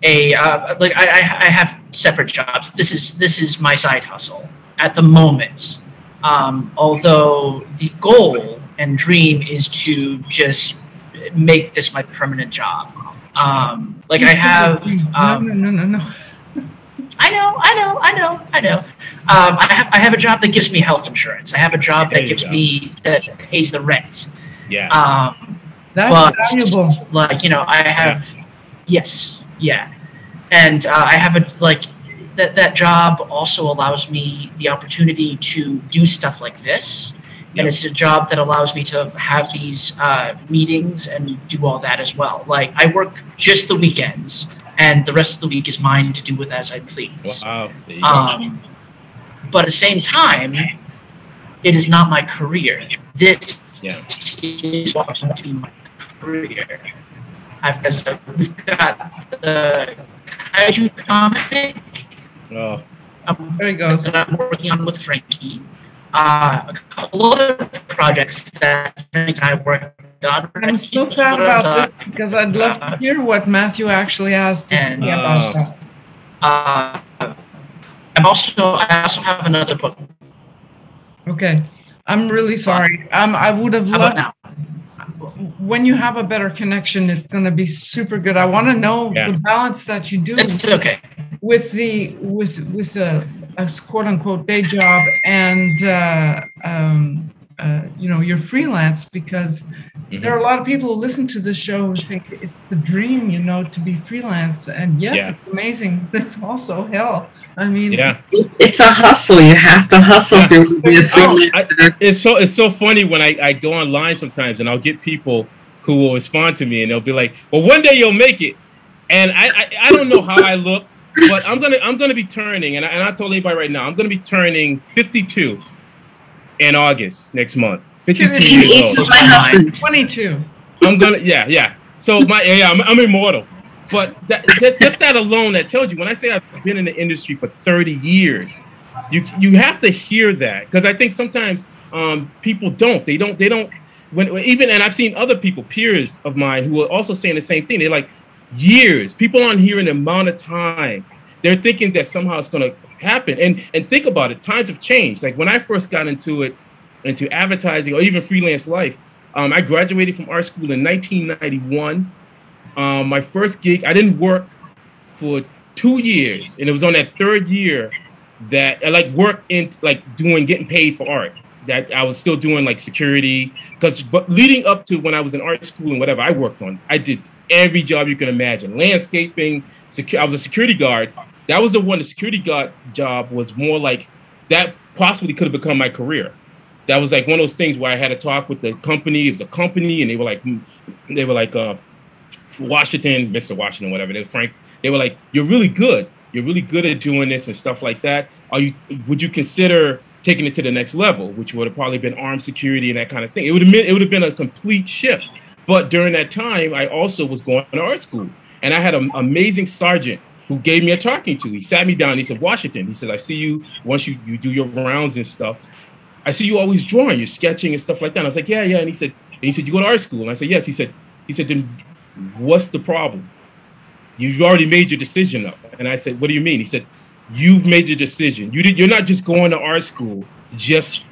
I have separate jobs. This is my side hustle at the moment. Although the goal and dream is to just make this my permanent job. I have no. I know. I have a job that gives me health insurance. I have a job that pays the rent. Yeah. That's valuable. Like, you know, I have and I have that job also allows me the opportunity to do stuff like this. And it's a job that allows me to have these meetings and do all that as well. Like, I work just the weekends, and the rest of the week is mine to do with as I please. Wow. But at the same time, it is not my career. This is what I want to be my career. We've got the Kaiju comic. Oh. There he goes. That I'm working on with Frankie. A couple other projects that Frank and I worked on. I'm still sad about this because I'd love to hear what Matthew actually has to say about that. I also have another book. Okay, I'm really sorry. I would have loved. When you have a better connection, it's going to be super good. I want to know the balance that you do. It's okay. With a quote unquote day job and you know, you're freelance, because there are a lot of people who listen to this show who think it's the dream, you know, to be freelance. And it's amazing. It's also hell. I mean, it's a hustle. You have to hustle if you're going to be a freelancer. It's so funny when I go online sometimes and I'll get people who will respond to me and they'll be like, well, one day you'll make it. And I don't know how I look, but I'm gonna be turning, and I told anybody right now, I'm gonna be turning 52 in August next month. 52 years old. 22. I'm gonna So I'm immortal. But just that alone, that tells you. When I say I've been in the industry for 30 years, you have to hear that, because I think sometimes people don't. They don't even, and I've seen other people, peers of mine, who are also saying the same thing. They're like, years. People aren't hearing the amount of time. They're thinking that somehow it's going to happen. And think about it. Times have changed. Like when I first got into advertising or even freelance life, I graduated from art school in 1991. My first gig, I didn't work for 2 years, and it was on that third year that I worked in getting paid for art. That I was still doing like security, but leading up to when I was in art school and whatever I worked on, I did every job you can imagine. Landscaping, I was a security guard. That was the one. The security guard job was more like that. Possibly could have become my career. That was like one of those things where I had to talk with the company. It was a company, and they were like Washington, Mr. Washington, whatever. They were Frank. They were like, "You're really good. You're really good at doing this and stuff like that. Would you consider taking it to the next level?" Which would have probably been armed security and that kind of thing. It would have been a complete shift. But during that time, I also was going to art school, and I had an amazing sergeant who gave me a talking to. He sat me down. He said, "Washington," he said, "I see you once you do your rounds and stuff. I see you always drawing, you're sketching and stuff like that." And I was like, yeah. And he said, "You go to art school?" And I said, "Yes." He said, "Then what's the problem? You've already made your decision up." And I said, "What do you mean?" He said, "You've made your decision. You're not just going to art school just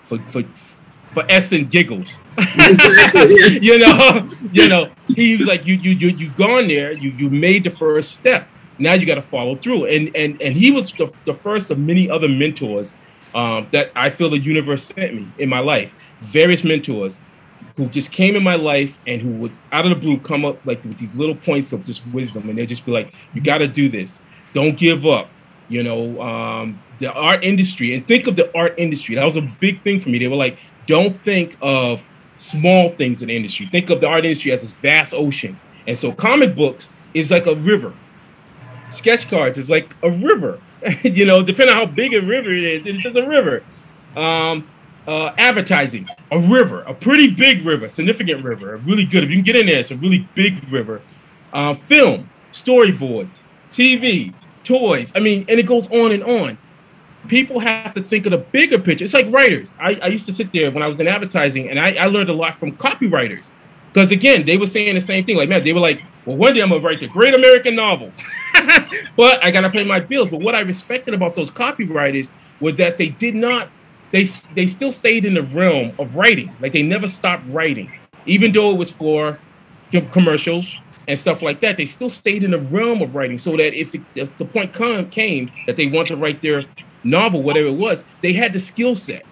for S and giggles." you know, he was like, you gone there, you made the first step. Now you got to follow through. And he was the first of many other mentors that I feel the universe sent me in my life. Various mentors who just came in my life and who would out of the blue come up like with these little points of just wisdom, and they'd just be like, "You got to do this. Don't give up." The art industry, and think of the art industry. That was a big thing for me. They were like, don't think of small things in the industry. Think of the art industry as this vast ocean. And so comic books is like a river. Sketch cards is like a river. Depending on how big a river it is, it's just a river. Advertising, a river, a pretty big river, significant river, a really good. If you can get in there, it's a really big river. Film, storyboards, TV, toys. I mean, and it goes on and on. People have to think of the bigger picture. It's like writers. I used to sit there when I was in advertising, and I learned a lot from copywriters. Because, again, they were saying the same thing. Like, man, they were like, well, one day I'm going to write the great American novel. But I got to pay my bills. But what I respected about those copywriters was that they did not, they still stayed in the realm of writing. Like, they never stopped writing. Even though it was for commercials and stuff like that, they still stayed in the realm of writing. So that if the point came that they want to write their novel, whatever it was, they had the skill set.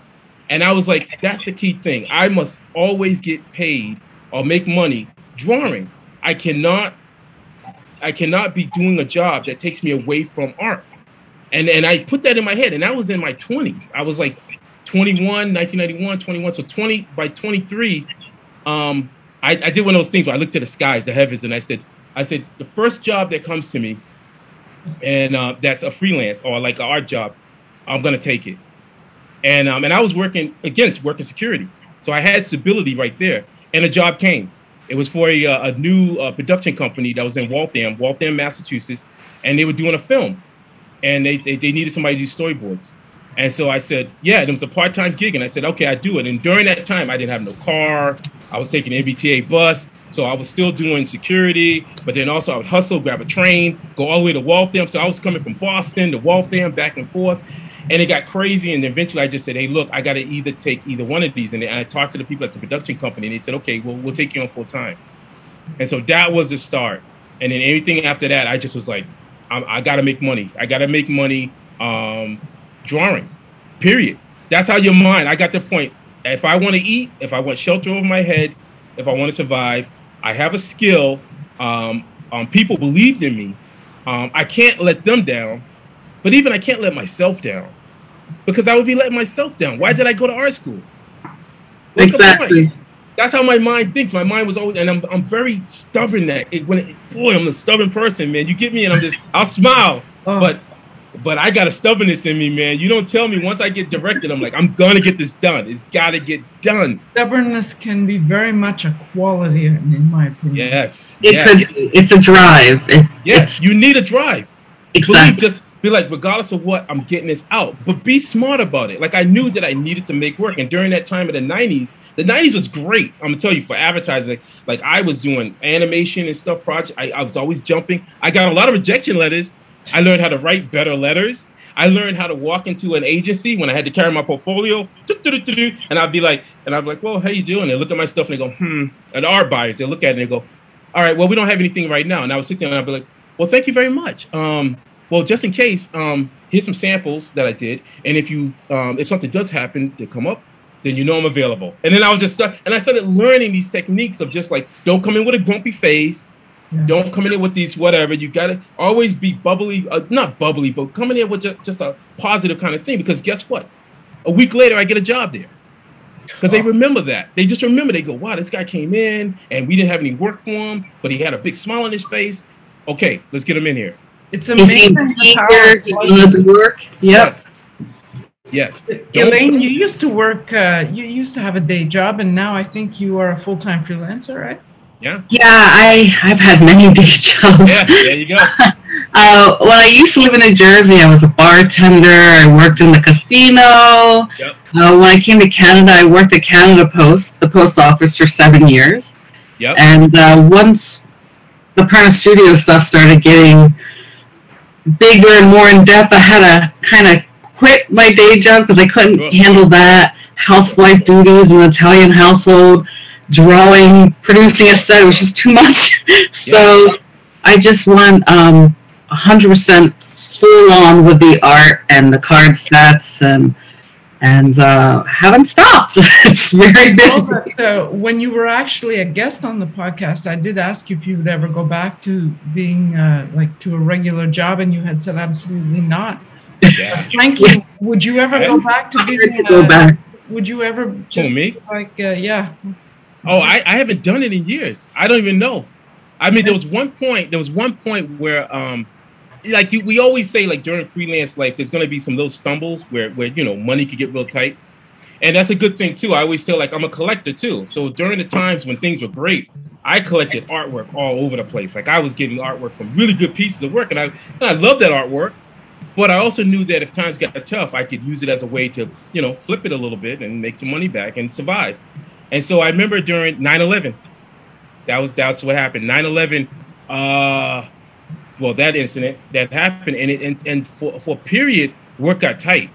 And I was like, that's the key thing. I must always get paid or make money drawing. I cannot be doing a job that takes me away from art. And I put that in my head, and that was in my 20s. I was like 21, 1991, 21. So by 23, I did one of those things where I looked at the skies, the heavens, and I said, the first job that comes to me, and that's a freelance or like an art job, I'm gonna take it. And I was working security, so I had stability right there. And a job came. It was for a new production company that was in Waltham, Massachusetts, and they were doing a film, and they needed somebody to do storyboards. And so I said, yeah, and it was a part-time gig, and I said, okay, I do it. And during that time, I didn't have no car. I was taking an MBTA bus, so I was still doing security, but then also I would hustle, grab a train, go all the way to Waltham. So I was coming from Boston to Waltham, back and forth. And it got crazy, and eventually I just said, hey, look, I got to take either one of these. And I talked to the people at the production company, and they said, okay, well, we'll take you on full time. And so that was the start. And then anything after that, I just was like, I got to make money. I got to make money drawing, period. That's how your mind, I got the point. If I want to eat, if I want shelter over my head, if I want to survive, I have a skill. People believed in me. I can't let them down. But even I can't let myself down, because I would be letting myself down. Why did I go to art school? What's exactly. That's how my mind thinks. My mind was always, and I'm very stubborn. Boy, I'm a stubborn person, man. You get me, and I'll smile, but I got a stubbornness in me, man. You don't tell me once I get directed, I'm like, I'm gonna get this done. It's gotta get done. Stubbornness can be very much a quality, in my opinion. Yes. It's a drive. Yes, you need a drive. Exactly. be like, regardless of what, I'm getting this out, but be smart about it. Like I knew that I needed to make work. And during that time of the 90s was great. I'm gonna tell you, for advertising, like I was doing animation and stuff, project. I was always jumping. I got a lot of rejection letters. I learned how to write better letters. I learned how to walk into an agency when I had to carry my portfolio, and I'd be like, well, how you doing? They look at my stuff and they go, And art buyers, they look at it and they go, all right, well, we don't have anything right now. And I would sit there and I'd be like, well, thank you very much. Well, just in case, here's some samples that I did. And if something does happen to come up, then you know I'm available. And then I was just stuck, and I started learning these techniques of just like, don't come in with a grumpy face. Yeah. Don't come in with these whatever. You got to always be bubbly, not bubbly, but coming in with just a positive kind of thing. Because guess what? A week later, I get a job there. Because they remember that. They just remember. They go, wow, this guy came in and we didn't have any work for him, but he had a big smile on his face. Okay, let's get him in here. It's amazing the work. Yep. Yes. Elaine, you used to work, you used to have a day job, and now I think you are a full-time freelancer, right? Yeah. Yeah, I've had many day jobs. Yeah, there you go. When I used to live in New Jersey, I was a bartender. I worked in the casino. Yep. When I came to Canada, I worked at Canada Post, the post office, for 7 years. Yep. And once the Perna Studio stuff started getting bigger and more in depth, I had to kind of quit my day job because I couldn't handle that. Housewife duties in an Italian household, drawing, producing a set, it was just too much. So I just went 100% full on with the art and the card sets, and haven't stopped. It's very busy. When you were actually a guest on the podcast, I did ask you if you would ever go back to being like to a regular job, and you had said absolutely not. Yeah. Frankie, would you ever go back to being? Would you ever just me? Like yeah? Oh, I haven't done it in years. I don't even know. I mean, there was one point where like we always say, like during freelance life, there's going to be some little stumbles where you know, money could get real tight, and that's a good thing too. I always feel like I'm a collector too. So during the times when things were great, I collected artwork all over the place. Like I was getting artwork from really good pieces of work, and I love that artwork. But I also knew that if times got tough, I could use it as a way to, you know, flip it a little bit and make some money back and survive. And so I remember during 9/11, that's what happened. 9/11. Well, that incident that happened, and for a period, work got tight.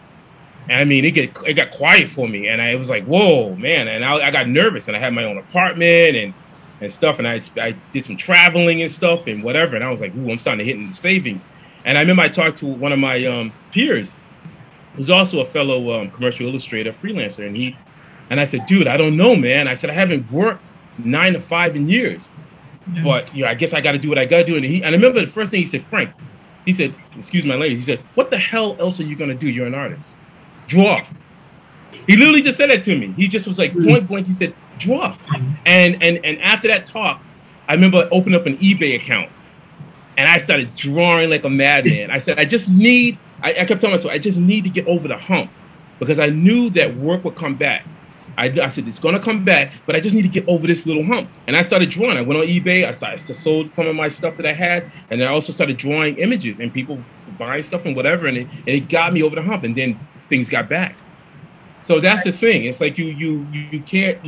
I mean, it got quiet for me, and I was like, whoa, man, and I got nervous, and I had my own apartment and stuff, and I did some traveling and stuff and whatever, and I was like, ooh, I'm starting to hit in the savings. And I remember I talked to one of my peers, who's also a fellow commercial illustrator, freelancer, and I said, dude, I don't know, man. I said, I haven't worked 9 to 5 in years. But I guess I got to do what I got to do. And I remember the first thing he said, Frank, he said, excuse my language, he said, what the hell else are you going to do? You're an artist. Draw. He literally just said that to me. He just was like point blank. He said, draw. And after that talk, I remember opening up an eBay account, and I started drawing like a madman. I said, I kept telling myself, I just need to get over the hump, because I knew that work would come back. I said, it's going to come back, but I just need to get over this little hump. And I started drawing. I went on eBay. I sold some of my stuff that I had. And I also started drawing images and people buying stuff and whatever. And it got me over the hump. And then things got back. So that's the thing. It's like you can't,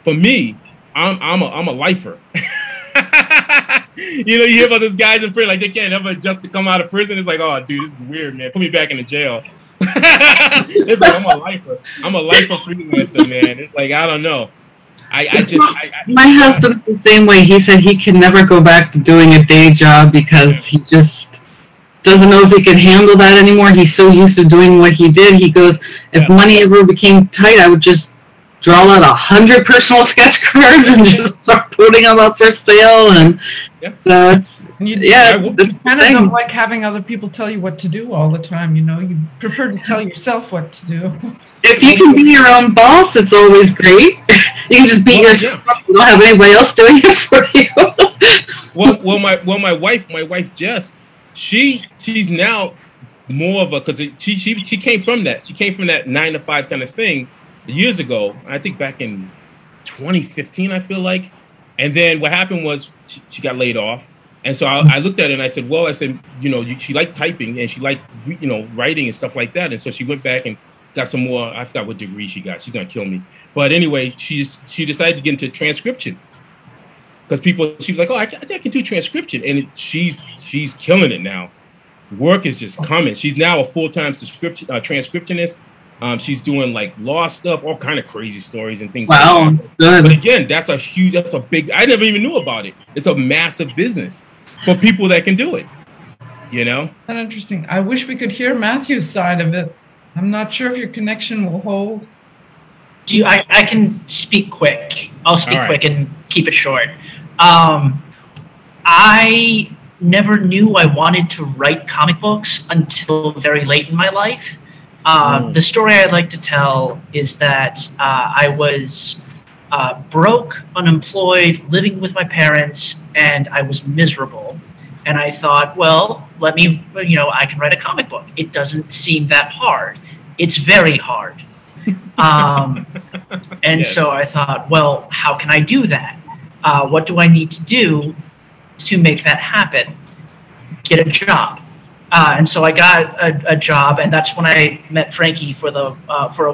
for me, I'm a lifer. You hear about those guys in prison, like they can't ever adjust to come out of prison. It's like, oh, dude, this is weird, man. Put me back in the jail. It's like, I'm a lifer freelancer, man. It's like, I don't know. My husband's the same way. He said he can never go back to doing a day job because he just doesn't know if he can handle that anymore. He's so used to doing what he did. He goes, if money ever became tight, I would just draw out 100 personal sketch cards and just start putting them up for sale. And so it's kind of don't like having other people tell you what to do all the time. You prefer to tell yourself what to do. If you can be your own boss, it's always great. You can just be yourself. Yeah. You don't have anybody else doing it for you. My wife Jess, she's now more of a, because she came from that. She came from that 9 to 5 kind of thing years ago. I think back in 2015, I feel like. And then what happened was she got laid off. And so I looked at it and I said, well, I said, you know, she liked typing and she liked, you know, writing and stuff like that. And so she went back and got some more. I forgot what degree she got. She's gonna kill me. But anyway, she decided to get into transcription because she was like, oh, I think I can do transcription, and she's killing it now. Work is just coming. She's now a full-time transcriptionist. She's doing like law stuff, all kind of crazy stories and things. Wow, like that. That's good. But again, that's a big. I never even knew about it. It's a massive business for people that can do it. You know. That's interesting. I wish we could hear Matthew's side of it. I'm not sure if your connection will hold. I can speak quick. I'll speak quick and keep it short. I never knew I wanted to write comic books until very late in my life. The story I'd like to tell is that I was broke, unemployed, living with my parents, and I was miserable. And I thought, well, let me, you know, I can write a comic book. It doesn't seem that hard. It's very hard. And so I thought, well, how can I do that? What do I need to do to make that happen? Get a job. And so I got a job, and that's when I met Frankie for a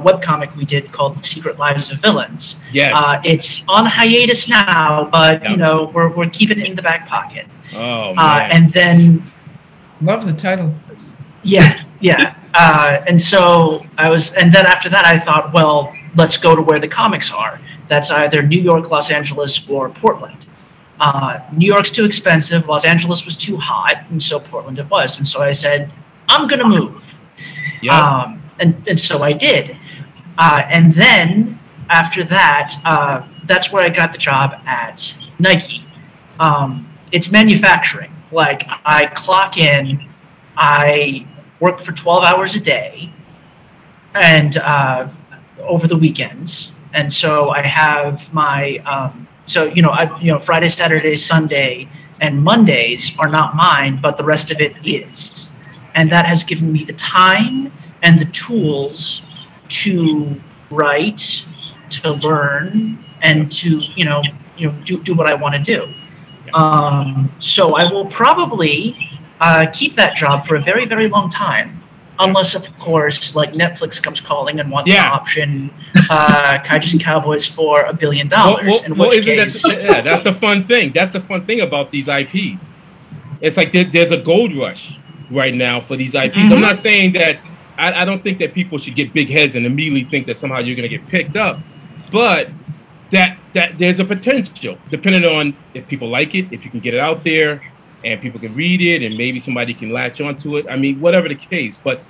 webcomic we did called The Secret Lives of Villains. Yes. It's on hiatus now, but you know, we're keeping it in the back pocket. Oh man. And then Love the title. Yeah. And so and then after that I thought, well, let's go to where the comics are. That's either New York, Los Angeles, or Portland. New York's too expensive, Los Angeles was too hot, and so Portland it was. And so I said, I'm going to move. Yeah. And so I did. And then after that, that's where I got the job at Nike. It's manufacturing. Like, I clock in, I work for 12 hours a day, and over the weekends. And so I have my Friday, Saturday, Sunday, and Mondays are not mine, but the rest of it is. And that has given me the time and the tools to write, to learn, and to do what I want to do. So I will probably keep that job for a very, very long time. Unless, of course, like Netflix comes calling and wants to option Kaijus and Cowboys for $1 billion. That's the fun thing. That's the fun thing about these IPs. It's like there's a gold rush right now for these IPs. I'm not saying that I don't think that people should get big heads and immediately think that somehow you're going to get picked up, but that there's a potential depending on if people like it, if you can get it out there, and people can read it, and maybe somebody can latch onto it. I mean, whatever the case, but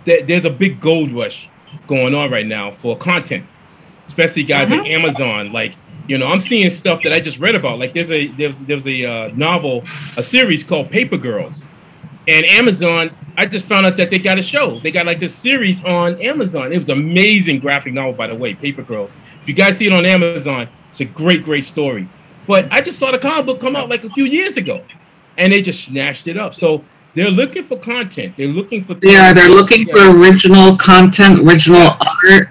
there's a big gold rush going on right now for content, especially guys like Amazon. Like, I'm seeing stuff that I just read about. Like, there's a novel, a series called Paper Girls, and Amazon. I just found out that they got a show. They got like this series on Amazon. It was an amazing graphic novel, by the way, Paper Girls. If you guys see it on Amazon, it's a great, great story. But I just saw the comic book come out like a few years ago. And they just snatched it up. So they're looking for content. They're looking for they're looking for original content, original art.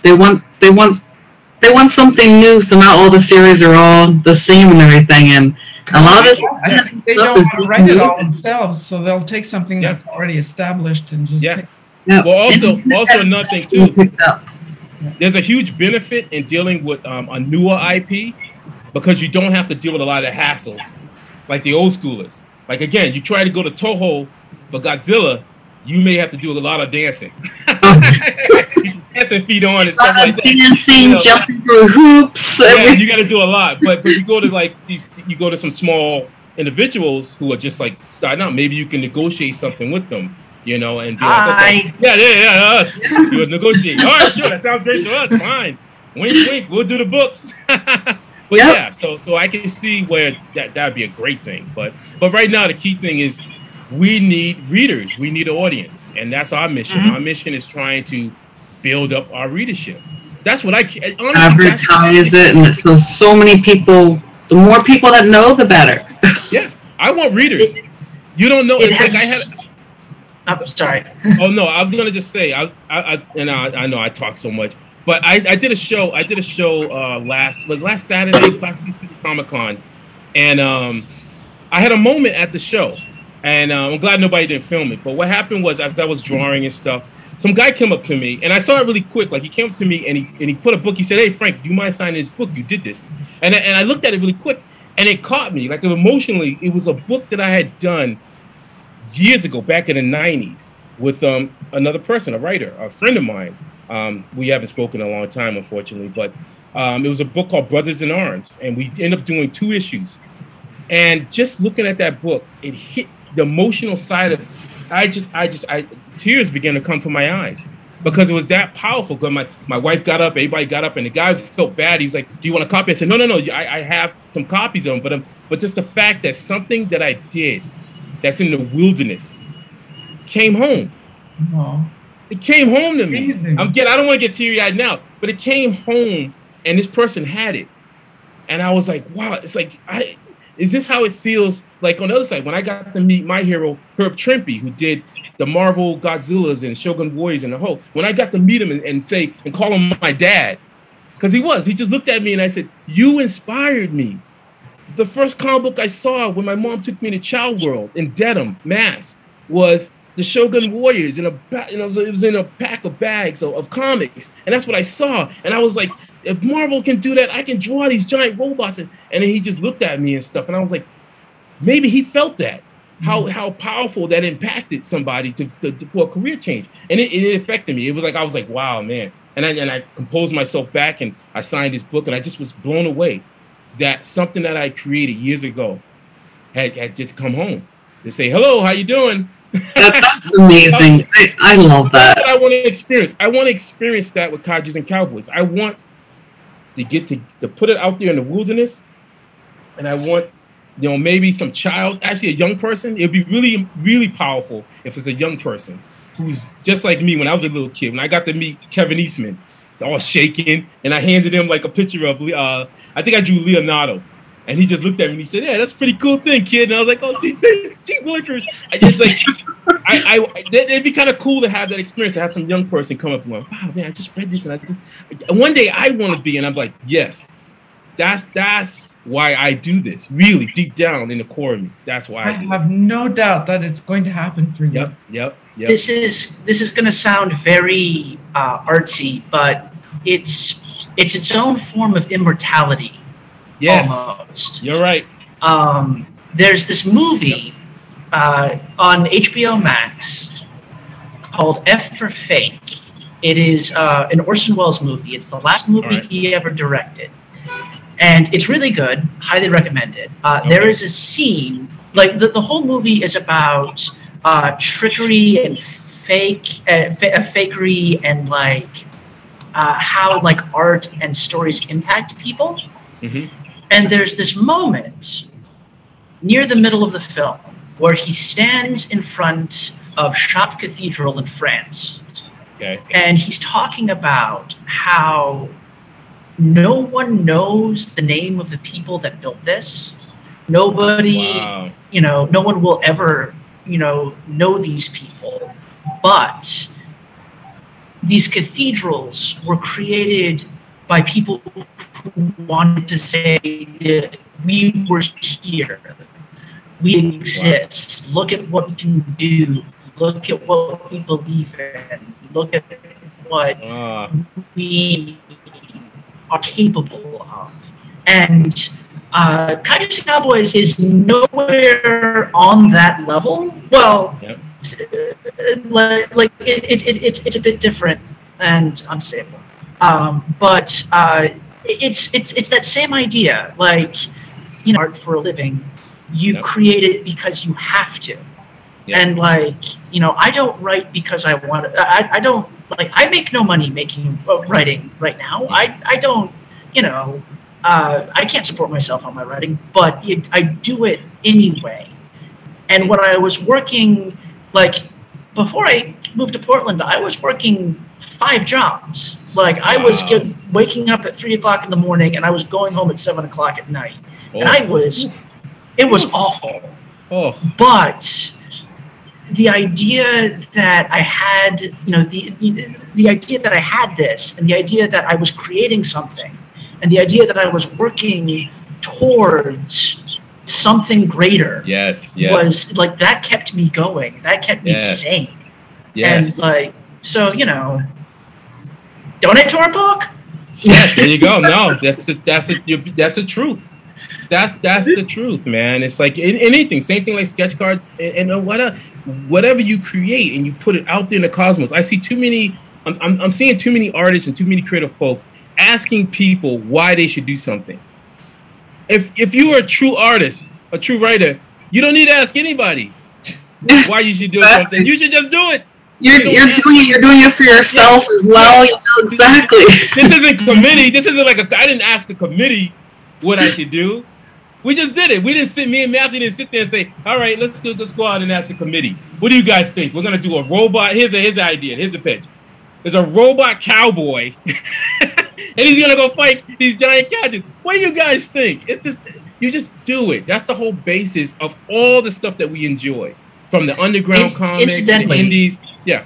They want something new. So not all the series are all the same and everything. And a lot of this they don't want to write it all themselves, so they'll take something that's already established and just Well, also another thing too. There's a huge benefit in dealing with a newer IP because you don't have to deal with a lot of hassles like the old schoolers. Like, again, you try to go to Toho for Godzilla, you may have to do a lot of dancing. Dancing feet on and stuff like that. Dancing, jumping through hoops. Yeah, you got to do a lot. But you go to like you go to some small individuals who are just like starting out. Maybe you can negotiate something with them, and be like, okay, us. You negotiate. All right, sure, that sounds great to us. Fine. Wink, wink. We'll do the books. But so I can see where that'd be a great thing. But right now the key thing is we need readers, we need an audience, and that's our mission. Our mission is trying to build up our readership. That's what honestly, advertise it, and so many people. The more people that know, the better. Yeah, I want readers. You don't know. It's like I had. I'm sorry. Oh no, I was gonna just say I know I talk so much. But I did a show. last Saturday, Plastic City Comic-Con, and I had a moment at the show, and I'm glad nobody didn't film it. But what happened was, as I was drawing and stuff, some guy came up to me, and I saw it really quick. Like, he came up to me, and he put a book. He said, "Hey, Frank, do you mind signing this book? You did this." And I looked at it really quick, and it caught me. Like, emotionally, it was a book that I had done years ago, back in the 90s, with another person, a writer, a friend of mine. We haven't spoken in a long time, unfortunately, but it was a book called Brothers in Arms, and we ended up doing 2 issues. And just looking at that book, it hit the emotional side of it. Tears began to come from my eyes because it was that powerful. Because my wife got up, everybody got up, and the guy felt bad. He was like, "Do you want a copy?" I said, "No, I have some copies of them." But just the fact that something that I did that's in the wilderness came home. Oh. It came home to me. Amazing. I don't want to get teary-eyed now, but it came home, and this person had it, and I was like, "Wow!" It's like, is this how it feels like on the other side when I got to meet my hero, Herb Trimpe, who did the Marvel Godzillas and Shogun Warriors and the whole. When I got to meet him and call him my dad, because he just looked at me and I said, "You inspired me." The first comic book I saw when my mom took me to Child World in Dedham, Mass, was the Shogun Warriors it was in a pack of bags of comics, and that's what I saw. And I was like, if Marvel can do that, I can draw these giant robots. And then he just looked at me and stuff, and I was like, maybe he felt that. How powerful that impacted somebody for a career change, and it affected me. It was like I was like, wow, man. And I composed myself back, and I signed this book, and I just was blown away that something that I created years ago had just come home to say, "Hello, how you doing?" That's amazing. I love that. That's what I want to experience. I want to experience that with Kaijus and Cowboys. I want to get to put it out there in the wilderness, and I want, maybe some child, actually a young person. It'd be really, really powerful if it's a young person who's just like me when I was a little kid. When I got to meet Kevin Eastman, all shaking, and I handed him like a picture of, I think I drew Leonardo, and he just looked at me and he said, "Yeah, that's a pretty cool thing, kid." And I was like, "Oh, thanks, gee willikers." It's like, it'd be kind of cool to have that experience, to have some young person come up and go, "Wow, man, I just read this, and one day I want to be," and I'm like, yes, that's why I do this, really deep down in the core of me. That's why I have no doubt that it's going to happen for you. Yep. This is going to sound very artsy, but it's its own form of immortality. Yes, almost. You're right. There's this movie on HBO Max called F for Fake. It is an Orson Welles movie. It's the last movie he ever directed. And it's really good. Highly recommend it. There is a scene, like the whole movie is about trickery and fakery and like how like art and stories impact people. Mm-hmm. And there's this moment near the middle of the film where he stands in front of Chartres Cathedral in France. Okay. And he's talking about how no one knows the name of the people that built this. Nobody, no one will ever, know these people. But these cathedrals were created by people who wanted to say, we were here, we exist, look at what we can do, look at what we believe in, look at what we are capable of. And Kaijus and Cowboys is nowhere on that level. Well, it's a bit different and unstable. But it's that same idea, like, art for a living, you create it because you have to. And like, I don't write because I want to, I don't, like, I make no money writing right now. I don't, I can't support myself on my writing, but I do it anyway. And when I was working, like, before I moved to Portland, I was working 5 jobs. Like, I was waking up at 3 o'clock in the morning, and I was going home at 7 o'clock at night. And it was awful. But the idea that I had, the idea that I had this, and the idea that I was creating something, and the idea that I was working towards something greater. Yes, yes. Was like that kept me going. That kept me sane. Yes. And like, so you know, donate to our book. Yeah, there you go. No, that's the truth. That's the truth, man. It's like anything. Same thing like sketch cards and whatever you create and you put it out there in the cosmos. I see too many. I'm seeing too many artists and too many creative folks asking people why they should do something. If you are a true artist, a true writer, you don't need to ask anybody why you should do something. You should just do it. You're doing it for yourself as well. You know, exactly. This isn't committee. This isn't like I didn't ask a committee what I should do. We just did it. We didn't sit. Me and Matthew didn't sit there and say, "All right, let's go out and ask a committee. What do you guys think? We're gonna do a robot. Here's an idea. Here's the pitch. There's a robot cowboy, and he's gonna go fight these giant cats. What do you guys think? It's just you just do it. That's the whole basis of all the stuff that we enjoy, from the underground comics, to the indies. Yeah.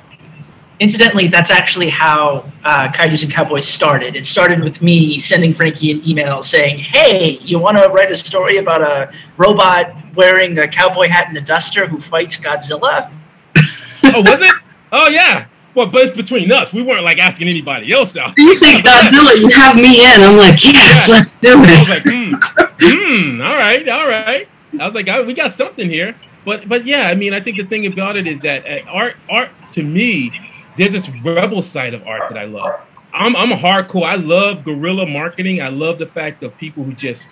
Incidentally, that's actually how Kaijus and Cowboys started. It started with me sending Frankie an email saying, "Hey, you want to write a story about a robot wearing a cowboy hat and a duster who fights Godzilla?" Oh, was it? Oh, yeah. Well, but it's between us. We weren't like asking anybody else out. You say Godzilla, you have me in. I'm like, yes, let's do it. I was like, all right. I was like, we got something here. But yeah, I mean, I think the thing about it is that art to me, there's this rebel side of art that I love. I'm a hardcore. I love guerrilla marketing. I love the fact of people who just,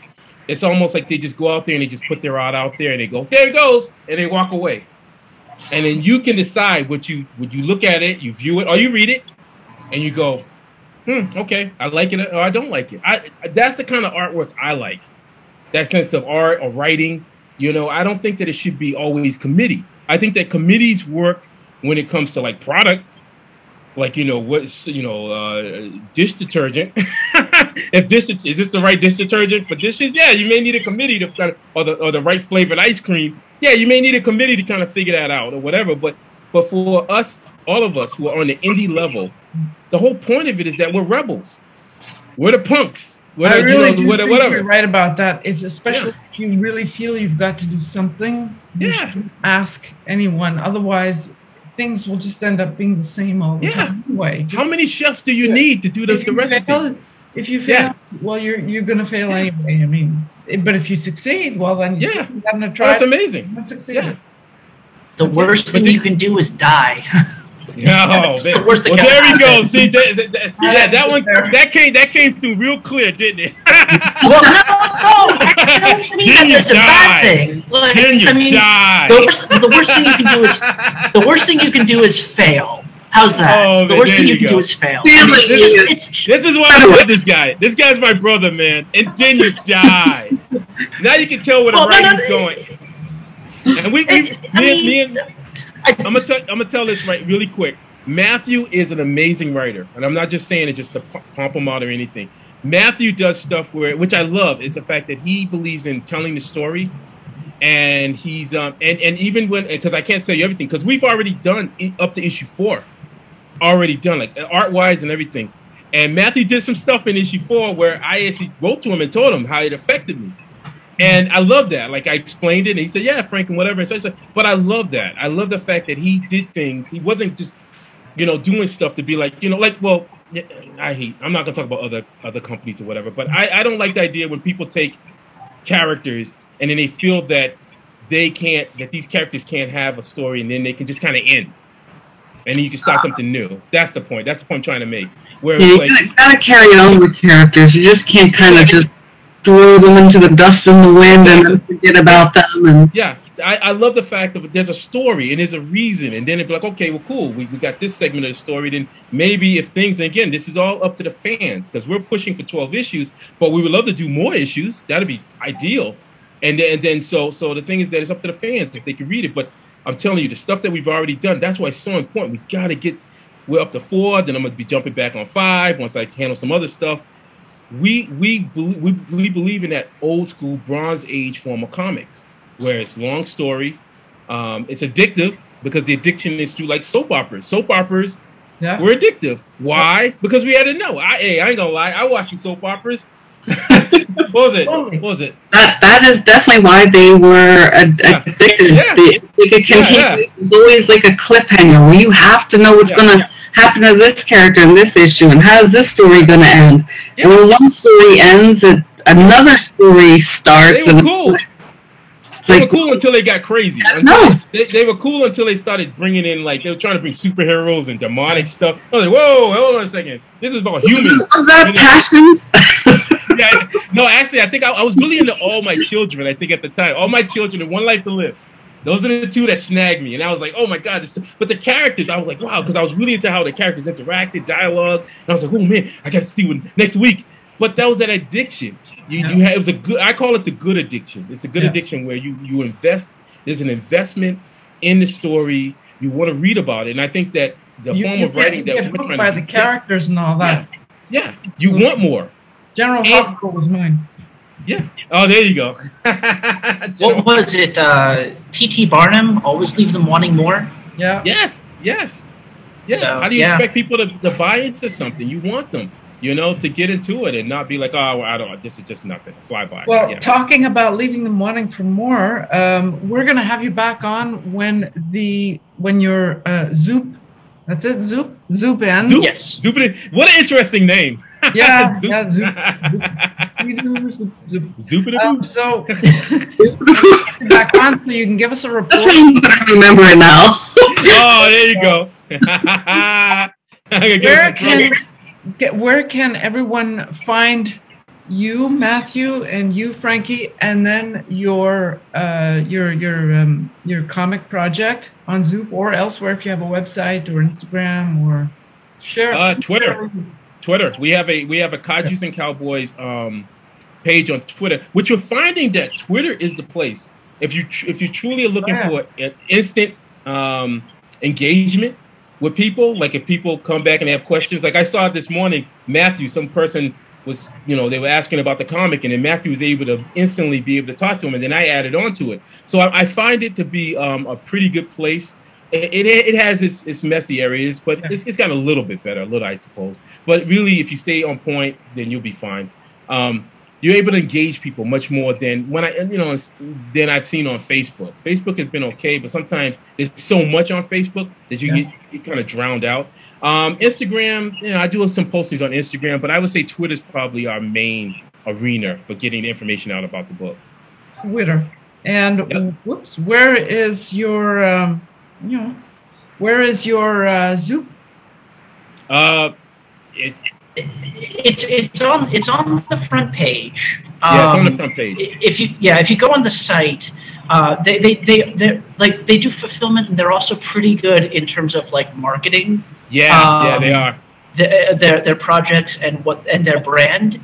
it's almost like they just go out there and they just put their art out there and they go, there it goes, and they walk away. And then you can decide what you look at it, you view it, or you read it, and you go, okay, I like it or I don't like it. That's the kind of artwork I like. That sense of art or writing. You know, I don't think that it should be always committee. I think that committees work when it comes to like product, like, you know, what's, you know, dish detergent. Is this the right dish detergent for dishes? Yeah, you may need a committee to kind of, or the right flavored ice cream. Yeah, you may need a committee to kind of figure that out or whatever. But for us, all of us who are on the indie level, the whole point of it is that we're rebels. We're the punks. I really do think you're right about that. Especially if you really feel you've got to do something, you should ask anyone. Otherwise, things will just end up being the same all the time anyway. How many chefs do you need to do the recipe? If you fail, well, you're going to fail anyway. I mean, but if you succeed, well, then you haven't tried. That's amazing. Yeah. The worst thing you can do is die. No, the worst thing there we go. See, that came through real clear, didn't it? Well, no, I don't mean that it's a bad thing. Like, Can you die? The worst thing you can do is fail. How's that? Oh, the worst thing you can do is fail. This is why I love this guy. This guy's my brother, man. And then you die. Now you can tell where the writing's going. And I'm gonna tell this really quick. Matthew is an amazing writer, and I'm not just saying it just to pump him out or anything. Matthew does stuff which I love, is the fact that he believes in telling the story, and he's and even when, because I can't say everything because we've already done up to issue 4, already done like art wise and everything. And Matthew did some stuff in issue 4 where I actually wrote to him and told him how it affected me. And I love that. Like, I explained it, and he said, yeah, Frank, and whatever. And so but I love that. I love the fact that he did things. He wasn't just, you know, doing stuff to be like, you know, like, well, I'm not going to talk about other companies or whatever, but I don't like the idea when people take characters and then they feel that these characters can't have a story and then they can just kind of end. And then you can start something new. That's the point. That's the point I'm trying to make. Where you gotta carry on with characters. You just can't kind of just throw them into the dust and the wind and then forget about them. And yeah, I love the fact that there's a story and there's a reason, and then it'd be like, okay, well, cool, we got this segment of the story. Then maybe if things, and again, this is all up to the fans because we're pushing for 12 issues, but we would love to do more issues. That'd be ideal. And then so the thing is that it's up to the fans if they can read it. But I'm telling you, the stuff that we've already done, that's why it's so important. We gotta we're up to 4. Then I'm gonna be jumping back on 5 once I handle some other stuff. We believe in that old school Bronze Age form of comics, where it's long story, it's addictive because the addiction is through like soap operas. Soap operas were addictive. Why? Because we had to know. I ain't gonna lie. I watched some soap operas, What was it? What was it? That is definitely why they were addicted. Yeah. They could continue. Yeah. It's always like a cliffhanger where you have to know what's going to happen to this character in this issue, and how is this story going to end? And when one story ends, another story starts. They were cool. They were cool until they got crazy. They were cool until they started bringing in, like, they were trying to bring superheroes and demonic stuff. I was like, whoa, hold on a second. This is about humans. Was that Passions? Yeah, no, actually, I think I was really into All My Children, I think, at the time. All My Children and One Life to Live. Those are the two that snagged me. And I was like, oh, my God. But the characters, I was like, wow, because I was really into how the characters interacted, dialogue. And I was like, oh, man, I got to see what next week. But that was that addiction. It was a good. I call it the good addiction. It's a good addiction where you invest. There's an investment in the story. You want to read about it, and I think that the form of writing that we're trying by to the characters and all that. Yeah. You want more. General Hospital was mine. Yeah. Oh, there you go. What was it? P.T. Barnum, always leave them wanting more. Yeah. Yes. So, how do you expect people to buy into something? You want them, to get into it and not be like, oh, I don't. This is just nothing. Fly by. Well, talking about leaving them wanting for more, we're gonna have you back on when your Zoop. That's it, Zoop. Zoop ends. Zoop? Yes. Zoop. What an interesting name. Yeah. Zoop. Yeah. Zoop. Zoop. So back on, so you can give us a report. I remember it now. Oh, there you go. Where can everyone find you, Matthew, and you, Frankie, and then your comic project on Zoop or elsewhere if you have a website or Instagram or share? Twitter. We have a Kajus and Cowboys page on Twitter, which we're finding that Twitter is the place if you truly are looking for an instant engagement with people. Like if people come back and have questions, like I saw this morning, Matthew, some person was, they were asking about the comic, and then Matthew was able to instantly be able to talk to him, and then I added on to it. So I find it to be a pretty good place. It has its messy areas, but it's gotten a little bit better, I suppose. But really, if you stay on point, then you'll be fine. You're able to engage people much more than than I've seen on Facebook. Facebook has been okay, but sometimes there's so much on Facebook that you get kind of drowned out. Instagram, I do some postings on Instagram, but I would say Twitter's probably our main arena for getting information out about the book. Twitter. And where is your Zoop? It's on the front page. Yeah, it's on the front page. If you go on the site, they do fulfillment, and they're also pretty good in terms of like marketing. Yeah, they are. Their projects and their brand.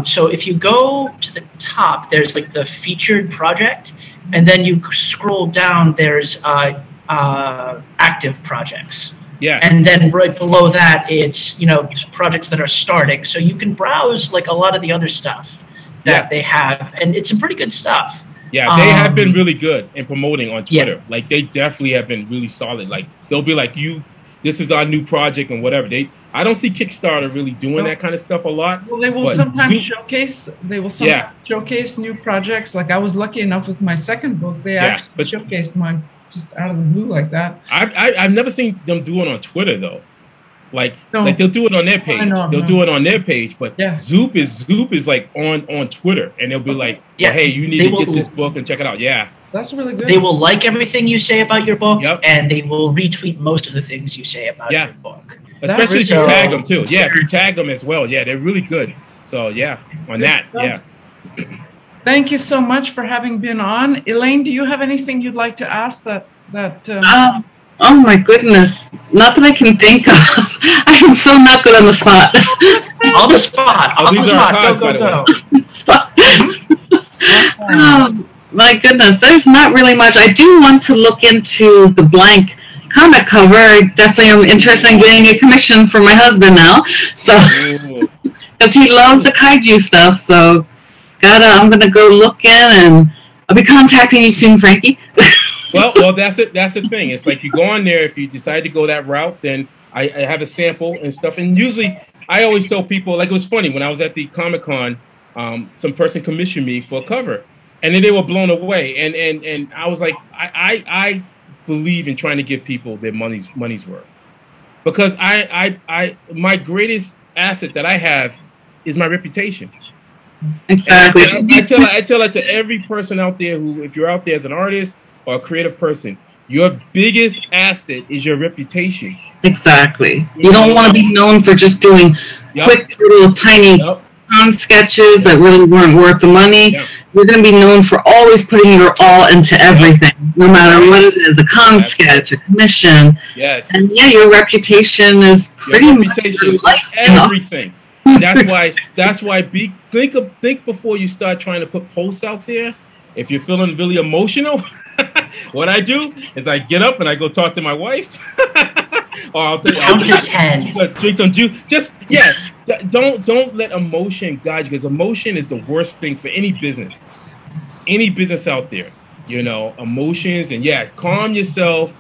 So if you go to the top, there's like the featured project, and then you scroll down. There's active projects. Yeah. And then right below that, it's projects that are starting. So you can browse like a lot of the other stuff that they have, and it's some pretty good stuff. Yeah, they have been really good in promoting on Twitter. Yeah. Like they definitely have been really solid. Like they'll be like, this is our new project and whatever. I don't see Kickstarter really doing that kind of stuff a lot. Well, they will sometimes showcase. They will sometimes showcase new projects. Like I was lucky enough with my second book, they actually showcased mine just out of the blue like that. I've never seen them do it on Twitter though. Like they'll do it on their page. They'll do it on their page, but Zoop is like on Twitter, and they'll be like, hey, you need to get this book and check it out. Yeah. That's really good. They will like everything you say about your book, and they will retweet most of the things you say about your book. Especially if you tag them too. Yeah, if you tag them as well. Yeah, they're really good. So on that, Thank you so much for having been on. Elaine, do you have anything you'd like to ask that oh my goodness. Not that I can think of. I am so not good on the spot. On the spot. On the spot. Go. My goodness, there's not really much. I do want to look into the blank comic cover. I definitely am interested in getting a commission for my husband now. So, because he loves the kaiju stuff. So, I'm gonna go look in, and I'll be contacting you soon, Frankie. well, that's it. That's the thing. It's like you go on there. If you decide to go that route, then I have a sample and stuff. And usually, I always tell people, like it was funny when I was at the Comic-Con. some person commissioned me for a cover, and then they were blown away. And I was like, I believe in trying to give people their money's worth, because my greatest asset that I have is my reputation. Exactly. I tell that to every person out there who, if you're out there as an artist or a creative person, your biggest asset is your reputation. Exactly. You don't want to be known for just doing quick little tiny sketches that really weren't worth the money. You're going to be known for always putting your all into everything, no matter what it is, a sketch, a commission. Yes. And yeah, your reputation is pretty much your life, everything. That's why think before you start trying to put posts out there. If you're feeling really emotional, what I do is I get up and I go talk to my wife. Or I'll count to 10. Drink some juice. Don't let emotion guide you, because emotion is the worst thing for any business out there. You know, emotions, and calm yourself,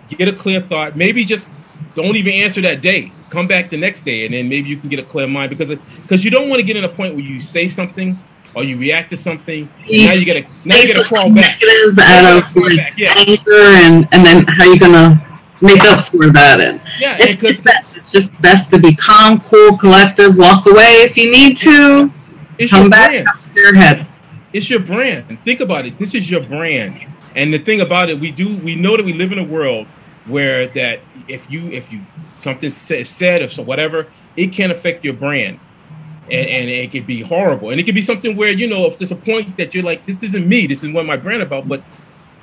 get a clear thought. Maybe just don't even answer that day. Come back the next day, and then maybe you can get a clear mind, because you don't want to get in a point where you say something or you react to something, and now you gotta crawl back. Out of anger, and then how you gonna make up for that? And it's just best to be calm, cool, collective. Walk away if you need to. Come back up to your head. It's your brand. Think about it. This is your brand, and the thing about it, we know that we live in a world where that if you something said or so whatever, it can affect your brand. And it could be horrible. And it could be something where, you know, if there's a point that you're like, this isn't me, this is what my brand about, but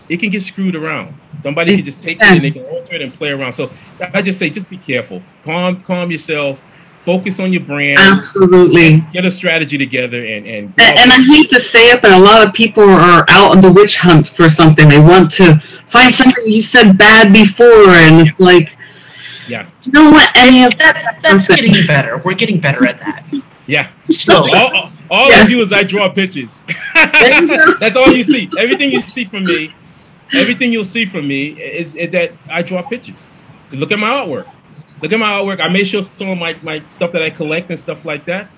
it can get screwed around. Somebody can just take it and they can alter it and play around. So I just say, just be careful. Calm yourself. Focus on your brand. Absolutely. Get a strategy together and I hate to say it, but a lot of people are out on the witch hunt for something. They want to find something you said bad before, and it's like, you know what? That's getting better. We're getting better at that. Yeah. So all I do is I draw pictures. That's all you see. Everything you'll see from me is that I draw pictures. Look at my artwork. I made sure some of my stuff that I collect and stuff like that.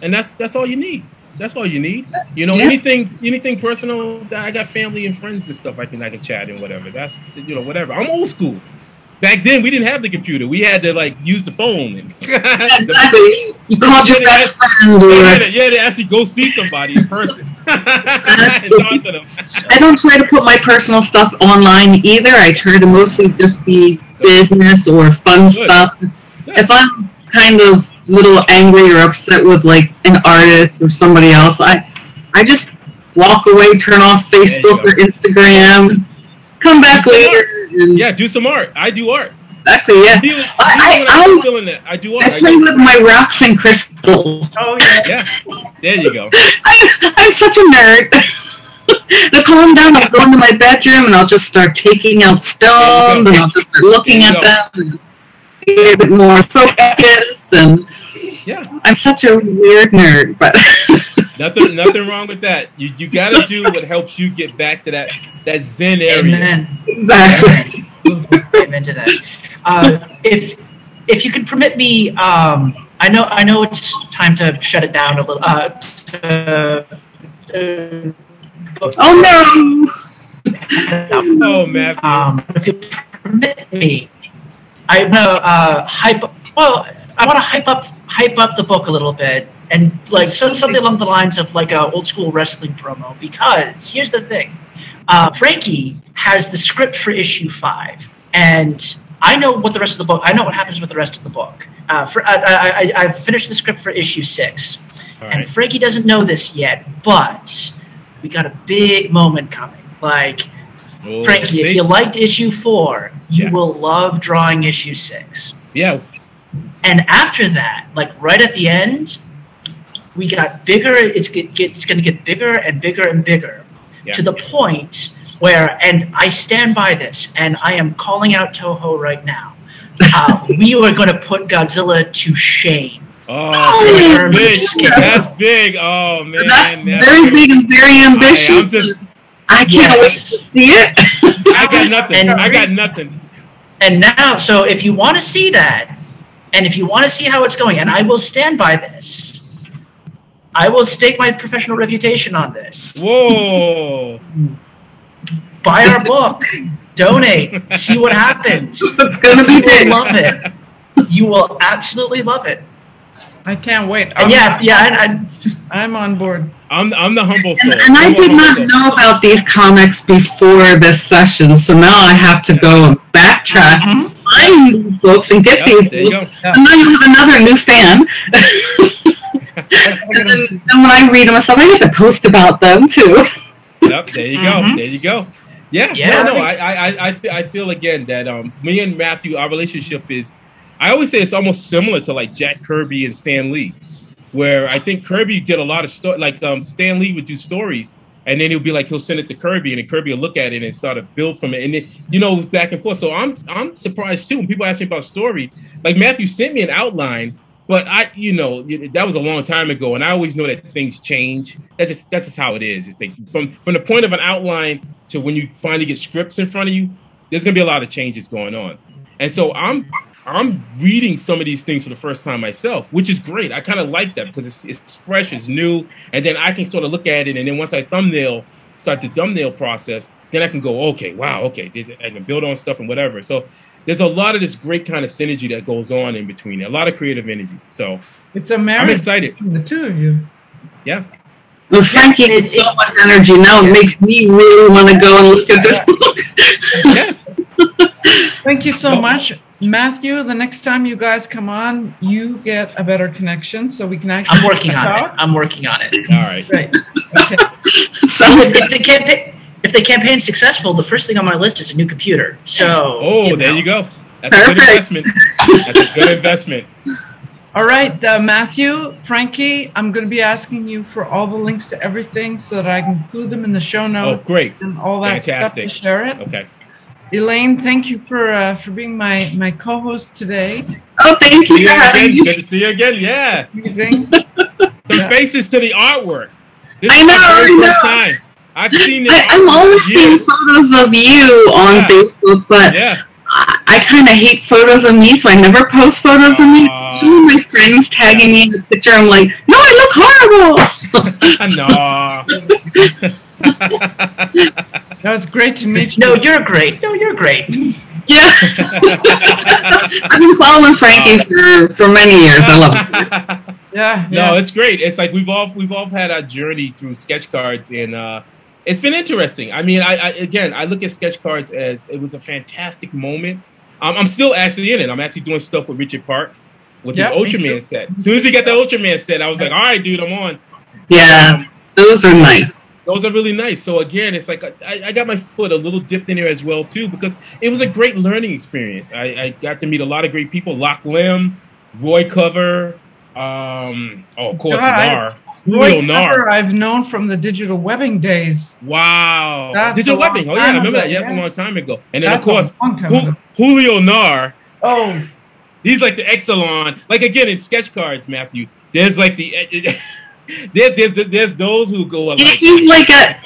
And that's all you need. That's all you need. You know, anything personal, that I got family and friends and stuff I can chat and whatever. That's, you know, whatever. I'm old school. Back then, we didn't have the computer. We had to use the phone. And exactly. You called your best friend. You had to actually go see somebody in person. I don't try to put my personal stuff online either. I try to mostly just be business or fun stuff. If I'm kind of a little angry or upset with an artist or somebody else, I just walk away, turn off Facebook or Instagram, come back later. Do some art. I do art. Exactly, yeah. I do art. I play with my rocks and crystals. Oh, yeah. There you go. I'm such a nerd. To calm down, I'll go into my bedroom and I'll just start taking out stones and I'll just start looking at them and get a bit more focused. And I'm such a weird nerd, but nothing wrong with that. You got to do what helps you get back to that Zen area. Amen. Exactly. Amen to that. If you could permit me, I know it's time to shut it down a little. Oh no! Oh man. If you permit me, I want to hype up the book a little bit, and something along the lines of a old school wrestling promo. Because here's the thing, Frankie has the script for issue 5, and I know what the rest of the book. I know what happens with the rest of the book. I've finished the script for issue 6, and Frankie doesn't know this yet, but we got a big moment coming. Frankie, if you liked issue 4, you will love drawing issue 6. Yeah. And after that, right at the end, we got bigger. It's going to get bigger and bigger and bigger, to the point where, and I stand by this, and I am calling out Toho right now, we are going to put Godzilla to shame. Oh, that's big. That's big. Oh, man. That's very big and very ambitious. I can't wait to see it. I got nothing. And now, so if you want to see that, and if you want to see how it's going, and I will stand by this, I will stake my professional reputation on this. Whoa. Buy our book. Donate. See what happens. It's gonna be You big. will love it. You will absolutely love it. I can't wait. I'm on board. I'm the humble soul. And I did not know about these comics before this session, so now I have to go and backtrack, find these books, and get these there you books. go. And now you have another new fan. And then when I read them and stuff, I get to post about them too. Yep, there you go. There you go. Yeah, Yeah. no, I feel again that me and Matthew, our relationship is, I always say it's almost similar to like Jack Kirby and Stan Lee, where I think Kirby did a lot of Stan Lee would do stories, and then he'll be like, he'll send it to Kirby, and then Kirby will look at it and start to build from it, and then, you know, back and forth. So I'm surprised too when people ask me about a story. Like Matthew sent me an outline, but that was a long time ago, and I always know that things change. That's just how it is. It's like from the point of an outline to when you finally get scripts in front of you, there's gonna be a lot of changes going on, and so I'm reading some of these things for the first time myself, which is great. I kind of like that because it's fresh, it's new, and then I can sort of look at it, and then once I start the thumbnail process, then I can go, okay, wow, okay, I can build on stuff and whatever. So there's a lot of this great kind of synergy that goes on in between, a lot of creative energy. So It's a marriage. I'm excited. Between the two of you. Yeah. Well, Frankie has so much energy now. It makes me really want to go and look at this book. Yes. Thank you so much. Matthew, the next time you guys come on, you get a better connection so we can actually I'm working on talk. it. I'm working on it. All right. Great. Okay. If the campaign's successful, the first thing on my list is a new computer. So There you go. That's a good investment. That's a good investment. All right, Matthew, Frankie, I'm going to be asking you for all the links to everything so that I can include them in the show notes. Oh, great. And all that Fantastic. stuff to share it. Okay. Elaine, thank you for being my co-host today. Oh, thank you for having me. Good to see you again. Yeah. Amazing. Some faces to the artwork. This I is know, my very I know. first time. I've seen it. I'm always seeing photos of you on Facebook, but I kind of hate photos of me, so I never post photos of me. Even my friends tagging me in the picture, I'm like, no, I look horrible. No. That was great to meet you. No, you're great. No, you're great. Yeah. I've been following Frankie for many years. I love it. Yeah. No, it's great. It's like we've all had our journey through sketch cards, and it's been interesting. I mean, I look at sketch cards as it was a fantastic moment. I'm still actually in it. I'm actually doing stuff with Richard Park with his Ultraman set. As soon as he got the Ultraman set, I was like, all right, dude, I'm on. Yeah, those are nice. Those are really nice. So again, it's like I got my foot a little dipped in there as well too, because it was a great learning experience. I got to meet a lot of great people: Lock Lim, Roy Cover, of course, Nar. Roy Cover I've known from the digital webbing days. Wow. That's digital webbing. Oh yeah, I remember that. Yeah, that's a long time ago. And then of course, Julio Nar. Oh, he's like the Exelon. Like again in sketch cards, Matthew. There's like the. There's those who go like he's like at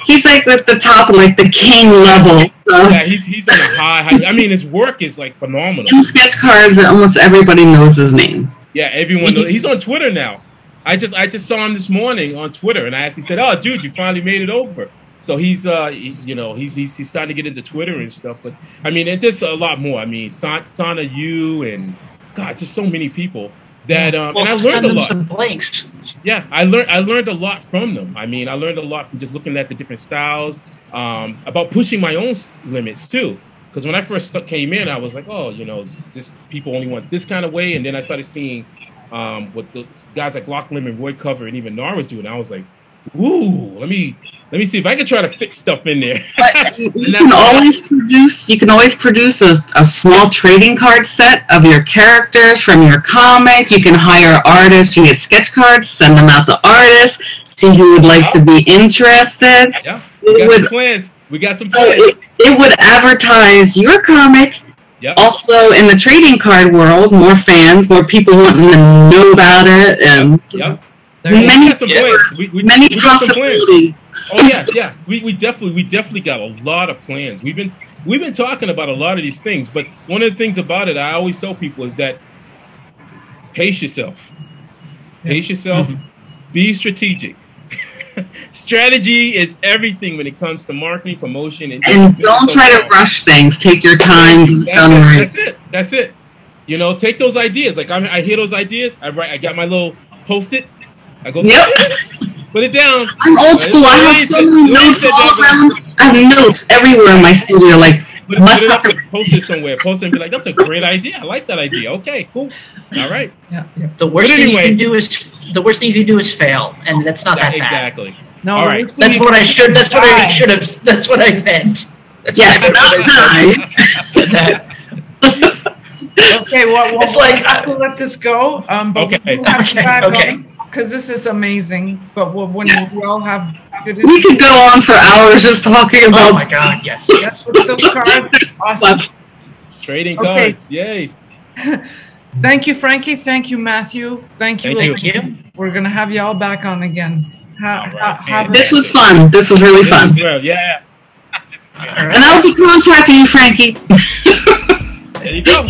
the top of like the king level. So. Yeah, he's on a high. I mean, his work is like phenomenal. In sketch cards, almost everybody knows his name. Yeah, everyone knows. He's on Twitter now. I just saw him this morning on Twitter, and I actually said, "Oh, dude, you finally made it over." So he's he's starting to get into Twitter and stuff. But I mean, it's just a lot more. I mean, Sana Yu and God, just so many people. That and I learned a lot. Some blanks. Yeah, I learned a lot from them. I mean, I learned a lot from just looking at the different styles, about pushing my own limits too. Because when I first came in, I was like, oh, this people only want this kind of way, and then I started seeing what the guys like Lock Lim and Roy Cover and even Nar was doing. I was like, ooh, let me see if I can try to fix stuff in there. But you can always produce a small trading card set of your characters from your comic. You can hire artists. You get sketch cards, send them out to artists, see who would like to be interested. Yeah, we got some plans. We got some plans. It would advertise your comic. Yep. Also, in the trading card world, more fans, more people wanting to know about it, and many possibilities. Oh yeah. We definitely got a lot of plans. We've been talking about a lot of these things, but one of the things about it I always tell people is that pace yourself. Be strategic. Strategy is everything when it comes to marketing, promotion, and don't try to rush things. Take your time. That's it. You know, take those ideas. Like I hear those ideas. I got my little Post-it. I go. Yep. Put it down. I'm old school. I have so many notes all around. I have notes everywhere in my studio. Like, post it somewhere. Post it and be like, "That's a great idea. I like that idea." Okay, cool. All right. Yeah. The worst thing you can do is fail, and that's not that bad. Exactly. No. All right. That's what I should. That's what I should have. That's what I meant. That's yes. said that. Okay. Well, it's like we'll let this go. Okay. Because this is amazing. But when we all have good. We could go on for hours just talking about. Oh my God! Yes. Yes. With those cards. Awesome. Trading cards. Yay. Thank you, Frankie. Thank you, Matthew. Thank you. Thank you. We're gonna have you all back on again. This was fun. This was really fun. Yeah. And I'll be contacting you, Frankie. There you go.